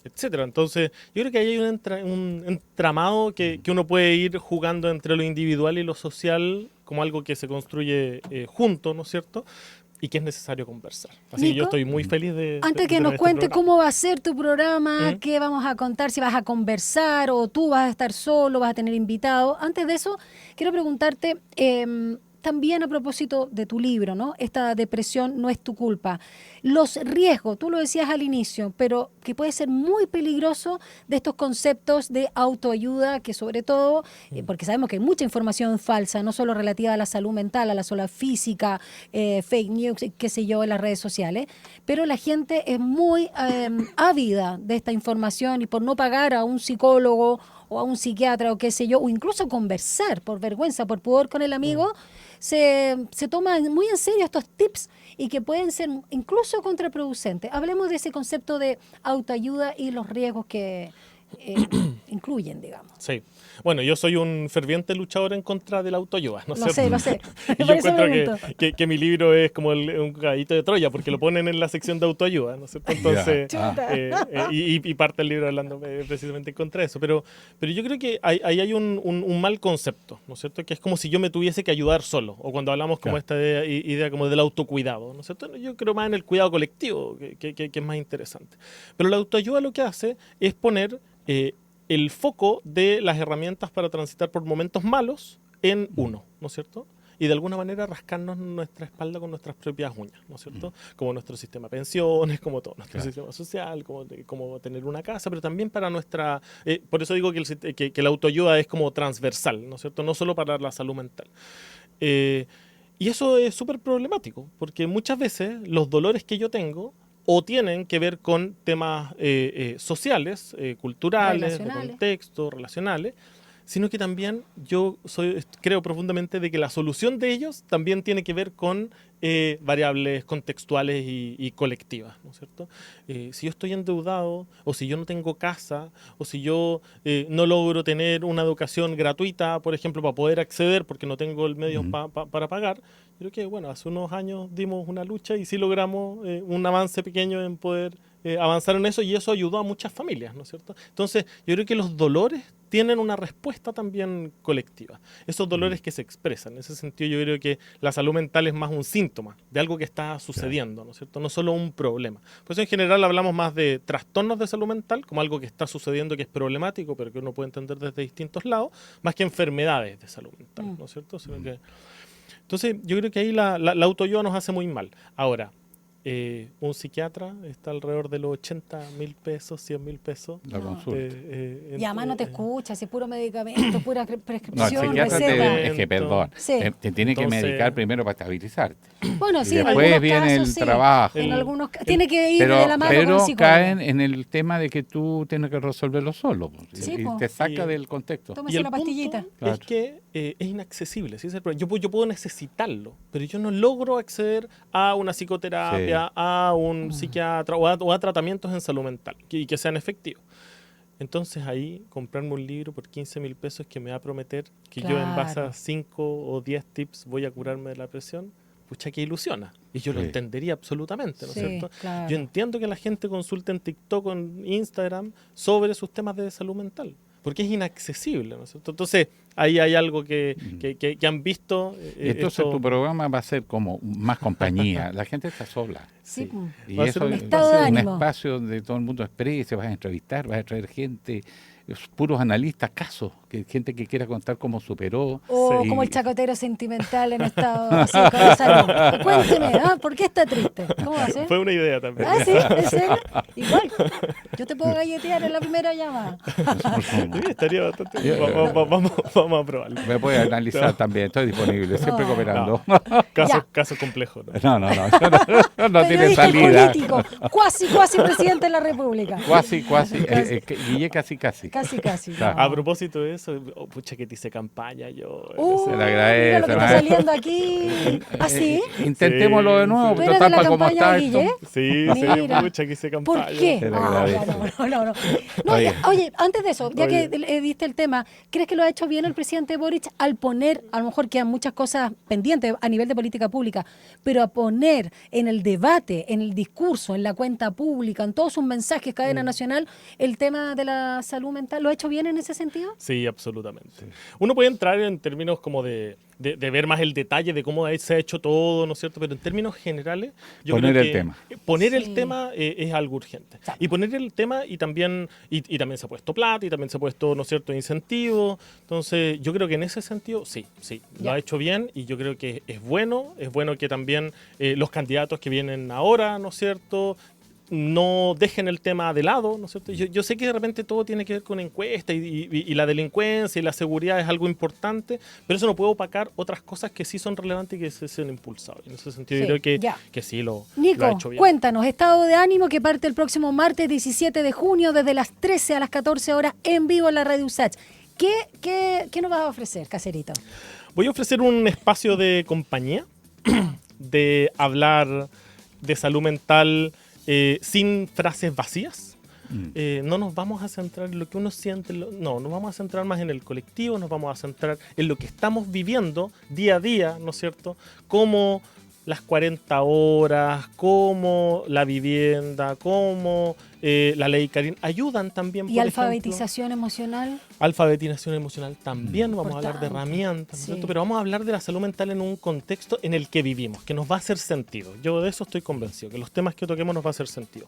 etcétera? Entonces, yo creo que ahí hay un entramado que uno puede ir jugando entre lo individual y lo social como algo que se construye junto, ¿no es cierto?, y que es necesario conversar. Así que yo estoy muy feliz de... Antes que nos cuente cómo va a ser tu programa, qué vamos a contar, si vas a conversar o tú vas a estar solo, vas a tener invitados. Antes de eso, quiero preguntarte, también a propósito de tu libro, ¿no? Esta depresión no es tu culpa. Los riesgos, tú lo decías al inicio, pero que puede ser muy peligroso de estos conceptos de autoayuda, que sobre todo, porque sabemos que hay mucha información falsa, no solo relativa a la salud mental, a la salud física, fake news, qué sé yo, en las redes sociales, pero la gente es muy ávida de esta información y por no pagar a un psicólogo o a un psiquiatra o qué sé yo, o incluso conversar por vergüenza, por pudor con el amigo, se toman muy en serio estos tips y que pueden ser incluso contraproducentes. Hablemos de ese concepto de autoayuda y los riesgos que incluyen, digamos. Sí. Bueno, yo soy un ferviente luchador en contra de la autoayuda, ¿no es cierto? Lo sé. Y yo encuentro que mi libro es como un caballito de Troya, porque lo ponen en la sección de autoayuda, ¿no es cierto? Entonces, y parte del libro hablando precisamente en contra de eso. Pero yo creo que ahí hay un mal concepto, ¿no es cierto? Que es como si yo me tuviese que ayudar solo, o cuando hablamos como esta idea como del autocuidado, ¿no es cierto? Yo creo más en el cuidado colectivo, que es más interesante. Pero la autoayuda lo que hace es poner el foco de las herramientas para transitar por momentos malos en uno, ¿no es cierto? Y de alguna manera rascarnos nuestra espalda con nuestras propias uñas, ¿no es cierto? Como nuestro sistema de pensiones, como todo nuestro sistema social, como tener una casa, pero también para nuestra... por eso digo que la autoayuda es como transversal, ¿no es cierto? No solo para la salud mental. Y eso es súper problemático, porque muchas veces los dolores que yo tengo o tienen que ver con temas sociales, culturales, de contexto, relacionales, sino que también creo profundamente de que la solución de ellos también tiene que ver con variables contextuales y colectivas, ¿no es cierto? Si yo estoy endeudado, o si yo no tengo casa, o si yo no logro tener una educación gratuita, por ejemplo, para poder acceder porque no tengo el medio para pagar, yo creo que, bueno, hace unos años dimos una lucha y sí logramos un avance pequeño en poder avanzar en eso, y eso ayudó a muchas familias, ¿no es cierto? Entonces, yo creo que los dolores tienen una respuesta también colectiva. Esos dolores que se expresan. En ese sentido, yo creo que la salud mental es más un síntoma de algo que está sucediendo, ¿no es cierto? No solo un problema. Por eso, en general, hablamos más de trastornos de salud mental, como algo que está sucediendo que es problemático, pero que uno puede entender desde distintos lados, más que enfermedades de salud mental, ¿no es cierto? Sino que... Entonces, yo creo que ahí la autoayuda nos hace muy mal. Ahora, un psiquiatra está alrededor de los 80.000 pesos, 100.000 pesos. La consulta. Y además no te escuchas, es puro medicamento, pura prescripción. No, el psiquiatra es que, perdón, Sí. te tiene que Entonces- medicar primero para estabilizarte. Bueno, Y sí, en después algunos viene casos el sí. trabajo. En algunos tiene que ir de la mano con el pero psicólogo. caen en el tema de que tú tienes que resolverlo solo. Sí, y po. te saca del contexto. Tómese una pastillita. Claro. Es que es inaccesible. ¿Sí? Yo puedo necesitarlo, pero yo no logro acceder a una psicoterapia, a un psiquiatra o a tratamientos en salud mental y que sean efectivos. Entonces ahí comprarme un libro por 15.000 pesos que me va a prometer que yo en base a 5 o 10 tips voy a curarme de la presión, pucha, que ilusiona. Y yo lo entendería absolutamente, ¿no es cierto? Claro. Yo entiendo que la gente consulte en TikTok o en Instagram sobre sus temas de salud mental, porque es inaccesible, ¿no es cierto? Entonces, ahí hay algo que han visto. Entonces tu programa va a ser como más compañía. La gente está sola. Sí. Y Va a ser eso un es estado de un ánimo. espacio donde todo el mundo exprese, vas a entrevistar, vas a traer gente, puros analistas, casos, gente que quiera contar cómo superó. O Y- como el chacotero sentimental en estado así, con la salud. Cuénteme, ¿por qué está triste? ¿Cómo va a ser? Fue una idea también. Ah, sí, ¿en serio? Igual. Yo te puedo galletear en la primera llamada. Sí, estaría bastante bien. Yo- Vamos a probarlo. Me puede analizar también, estoy disponible, siempre No. cooperando. Casos complejos. ¿no? No, no tiene Periodista y salida. político, cuasi presidente de la República. Cuasi, Guille casi. Casi. Claro. A propósito de eso, pucha que te hice campaña yo. Se le Mira agradece. lo que está maestro. saliendo aquí. ¿Ah, sí? Intentémoslo de nuevo, ¿Tú eres total, de la para cómo campaña está de esto. Guille? Sí, Mira. pucha que hice campaña. ¿Por qué? Se le Ah, agradece. no. No, Oye. oye, antes de eso, ya Oye. que diste el tema, ¿crees que lo ha hecho bien el presidente Boric al poner, a lo mejor quedan muchas cosas pendientes a nivel de política pública, pero a poner en el debate, en el discurso, en la cuenta pública, en todos sus mensajes, cadena nacional, el tema de la salud mental? ¿Lo ha hecho bien en ese sentido? Sí, absolutamente. Uno puede entrar en términos como de ver más el detalle de cómo se ha hecho todo, ¿no es cierto? Pero en términos generales, yo Poner creo el que tema. poner el Sí. tema es algo urgente. Y poner el tema y también se ha puesto plata y también se ha puesto, ¿no es cierto?, incentivos. Entonces, yo creo que en ese sentido, sí, lo Ya. ha hecho bien y yo creo que es bueno que también los candidatos que vienen ahora, ¿no es cierto?, no dejen el tema de lado, ¿no es cierto? Yo sé que de repente todo tiene que ver con encuestas y la delincuencia y la seguridad es algo importante, pero eso no puede opacar otras cosas que sí son relevantes y que se han impulsado. En ese sentido, Sí, yo creo ya. que sí lo ha Nico, hecho bien. cuéntanos, estado de ánimo que parte el próximo martes 17 de junio desde las 13 a las 14 horas en vivo en la Radio USACH. ¿Qué nos vas a ofrecer, Caserito? Voy a ofrecer un espacio de compañía, de hablar de salud mental sin frases vacías. No nos vamos a centrar en lo que uno siente, nos vamos a centrar más en el colectivo, nos vamos a centrar en lo que estamos viviendo día a día, ¿no es cierto? Como las 40 horas, como la vivienda, como la ley Karin, ayudan también, ¿Y por alfabetización emocional? ejemplo, alfabetización emocional también, vamos a hablar de Importante. herramientas, ¿no es Sí. cierto? Pero vamos a hablar de la salud mental en un contexto en el que vivimos, que nos va a hacer sentido. Yo de eso estoy convencido, que los temas que toquemos nos va a hacer sentido.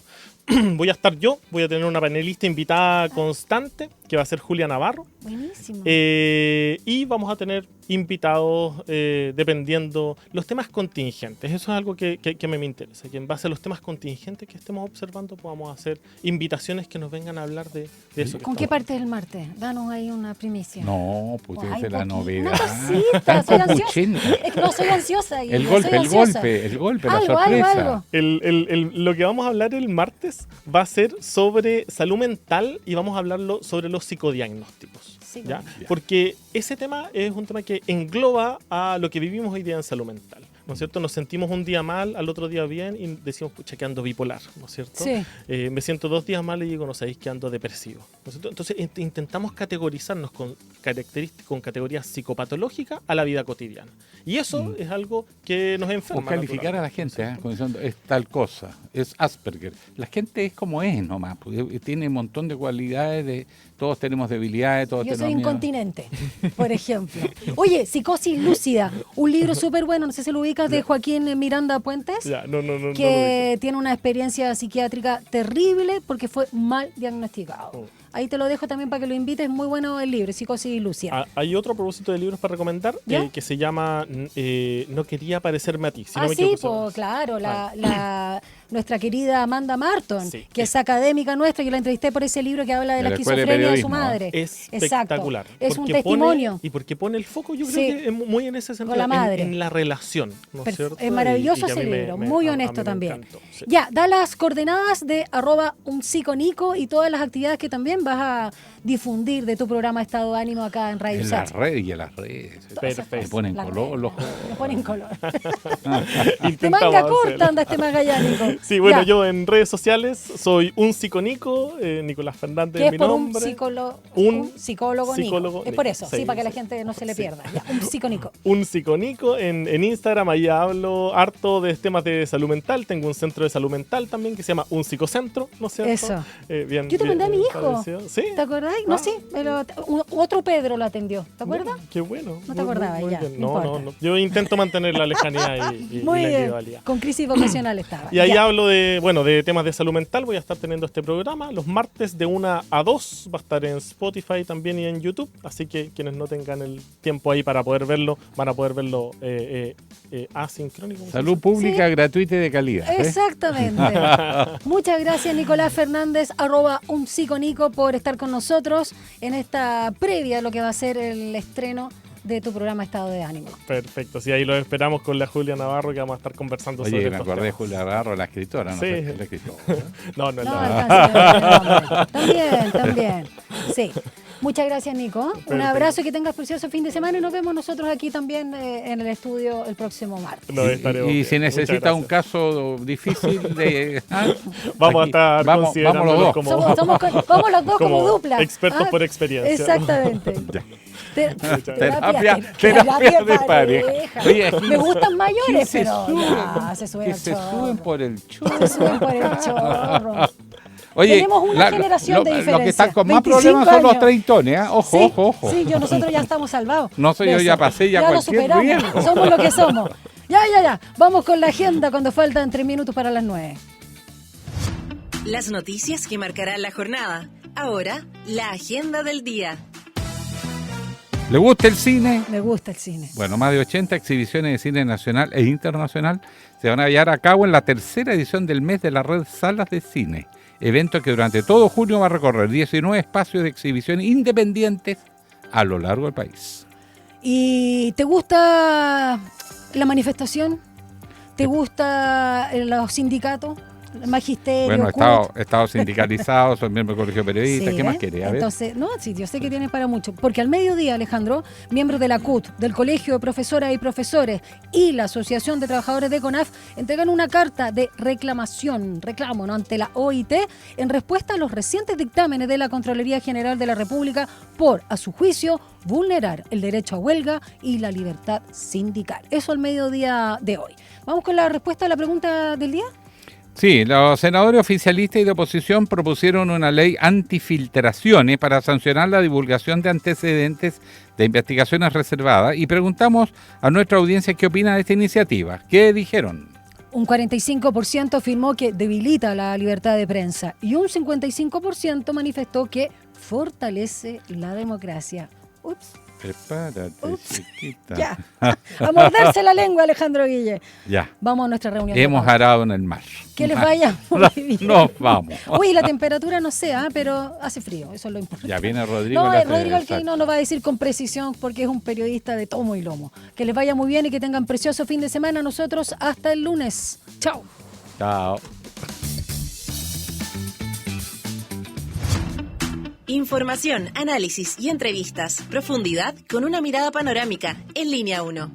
Voy a tener una panelista invitada constante, que va a ser Julia Navarro. Buenísimo. Y vamos a tener invitados dependiendo los temas contingentes. Eso es algo que me interesa, que en base a los temas contingentes que estemos observando podamos hacer invitaciones que nos vengan a hablar de eso. que ¿Con qué estamos parte del martes? Danos ahí una primicia. No, pues Ay, esa es la poquito. novedad. Una cosita, Tan soy ansiosa. copuchenta. Es que no, soy ansiosa. El soy golpe, ansiosa. la Algo, sorpresa. algo. Lo que vamos a hablar el martes va a ser sobre salud mental y vamos a hablarlo sobre los psicodiagnósticos. Sí, ¿ya? bueno. Porque ese tema es un tema que engloba a lo que vivimos hoy día en salud mental. ¿no es cierto? Nos sentimos un día mal, al otro día bien y decimos, pucha, que ando bipolar, ¿no es cierto? Sí. Me siento 2 días mal y digo, no sabéis que ando depresivo, ¿no es cierto? Entonces intentamos categorizarnos con categorías psicopatológicas a la vida cotidiana. Y eso es algo que nos enferma. O calificar a la gente, como diciendo, es tal cosa, es Asperger. La gente es como es nomás, porque tiene un montón de cualidades, todos tenemos debilidades, todos Yo tenemos soy miedo. incontinente, por ejemplo. Oye, Psicosis Lúcida, un libro súper bueno, no sé si lo ubicas, de Joaquín Miranda Puentes, Ya, no que tiene una experiencia psiquiátrica terrible porque fue mal diagnosticado. Ahí te lo dejo también para que lo invites, muy bueno el libro, Psicosis Lúcida. Hay otro propósito de libros para recomendar que se llama No quería parecerme a ti. Si no me sí, equivoco, pues claro, nuestra querida Amanda Marton, Sí. que es académica nuestra, yo la entrevisté por ese libro que habla de la la Escuela de esquizofrenia de su Periodismo. madre. espectacular. Exacto. Es un Porque testimonio. porque pone el foco, yo creo Sí. que es muy en ese sentido, Con la madre. en la relación, ¿no es cierto? Es maravilloso Y que a ese mí libro, me- muy a mí honesto me también. encantó, sí. Ya, da las coordenadas de @unpsiconico y todas las actividades que también vas a difundir de tu programa Estado de Ánimo acá en Radio En las Sach. redes y en las redes. Perfecto. Le ponen Las color los Me ponen color. De Intentamos manga hacerlo. corta anda este magallánico. Sí, bueno, Ya, yo en redes sociales soy un psiconico, Nicolás Fernández que es es mi por un nombre. psicólogo Nico. psicólogo Es por Nico, eso, sí, sí, para que la sí. gente no se le Sí. pierda. Ya, un psiconico. Un psiconico en Instagram, ahí hablo harto de temas de salud mental. Tengo un centro de salud mental también que se llama Un Psicocentro, ¿no es cierto? Eso. Bien, Yo te mandé a mi hijo. parecido. ¿Sí? ¿Te acordás? No, sí, pero otro Pedro lo atendió. ¿Te acuerdas? Qué bueno. No te acordabas, ya, bien. no No, importa. no. Yo intento mantener la lejanía y Muy la bien. individualidad. Con crisis vocacional estaba. Y ahí Ya. hablo de temas de salud mental. Voy a estar teniendo este programa los martes de 1 a 2. Va a estar en Spotify también y en YouTube. Así que quienes no tengan el tiempo ahí para poder verlo, van a poder verlo asincrónico. ¿cómo se Salud dice? pública gratuita y de calidad. Exactamente. Muchas gracias, Nicolás Fernández, @unpsiconico, por estar con nosotros en esta previa a lo que va a ser el estreno de tu programa Estado de Ánimo. Perfecto. Sí, ahí lo esperamos con la Julia Navarro, que vamos a estar conversando sobre Oye, me estos acordé de temas. Julia Navarro, la escritora, no Sí. sé, la escritora. No, No, la también. Sí. Muchas gracias, Nico. Un Perfecto. abrazo y que tengas precioso fin de semana y nos vemos nosotros aquí también en el estudio el próximo martes. No, estaremos Y bien. si necesita Muchas un caso difícil de... Vamos a aquí, estar vamos los considerándolos dos. como, Vamos los dos como dupla. expertos Ah, por experiencia. Exactamente. Terapia de Terapia pareja. Oye, aquí- me gustan mayores, ¿qué se pero suben? ya, se suben Que al se chorro. suben por el chorro. Se suben por el chorro. Oye, Tenemos una generación de diferencia. Los que están con más 25 problemas son los años. treintones, ¿eh? Ojo, Sí, ojo, ojo. Sí, nosotros ya estamos salvados. No sé, de yo ya eso. pasé ya lo cualquier superamos. riesgo. Somos lo que somos. Ya. Vamos con la agenda cuando faltan 3 minutos para las 9. Las noticias que marcarán la jornada. Ahora, la agenda del día. ¿Le gusta el cine? Me gusta el cine. Bueno, más de 80 exhibiciones de cine nacional e internacional se van a llevar a cabo en la tercera edición del mes de la red Salas de Cine. Evento que durante todo junio va a recorrer 19 espacios de exhibición independientes a lo largo del país. ¿Y te gusta la manifestación? ¿Te gusta los sindicatos? El magisterio. Bueno, he CUT? estado sindicalizado, soy miembro del Colegio de Periodistas, Sí, ¿qué más ¿eh? quiere? A ver. Entonces, no, sí, yo sé que tienes para mucho. Porque al mediodía, Alejandro, miembros de la CUT, del Colegio de Profesoras y Profesores y la Asociación de Trabajadores de CONAF entregan una carta de reclamo, ¿no?, ante la OIT en respuesta a los recientes dictámenes de la Contraloría General de la República por, a su juicio, vulnerar el derecho a huelga y la libertad sindical. Eso al mediodía de hoy. Vamos con la respuesta a la pregunta del día. Sí, los senadores oficialistas y de oposición propusieron una ley antifiltraciones para sancionar la divulgación de antecedentes de investigaciones reservadas y preguntamos a nuestra audiencia qué opina de esta iniciativa. ¿Qué dijeron? Un 45% afirmó que debilita la libertad de prensa y un 55% manifestó que fortalece la democracia. Ups. Prepárate, chiquita. Ya. A morderse la lengua, Alejandro Guille. Ya. Vamos a nuestra reunión. Hemos arado en el mar. Que les vaya muy bien. Nos vamos. Uy, la temperatura no sé, pero hace frío, eso es lo importante. Ya viene Rodrigo. No, la Rodrigo Exacto. Alquino nos va a decir con precisión porque es un periodista de tomo y lomo. Que les vaya muy bien y que tengan precioso fin de semana. Nosotros hasta el lunes. Chao. Chao. Información, análisis y entrevistas. Profundidad con una mirada panorámica en Línea 1.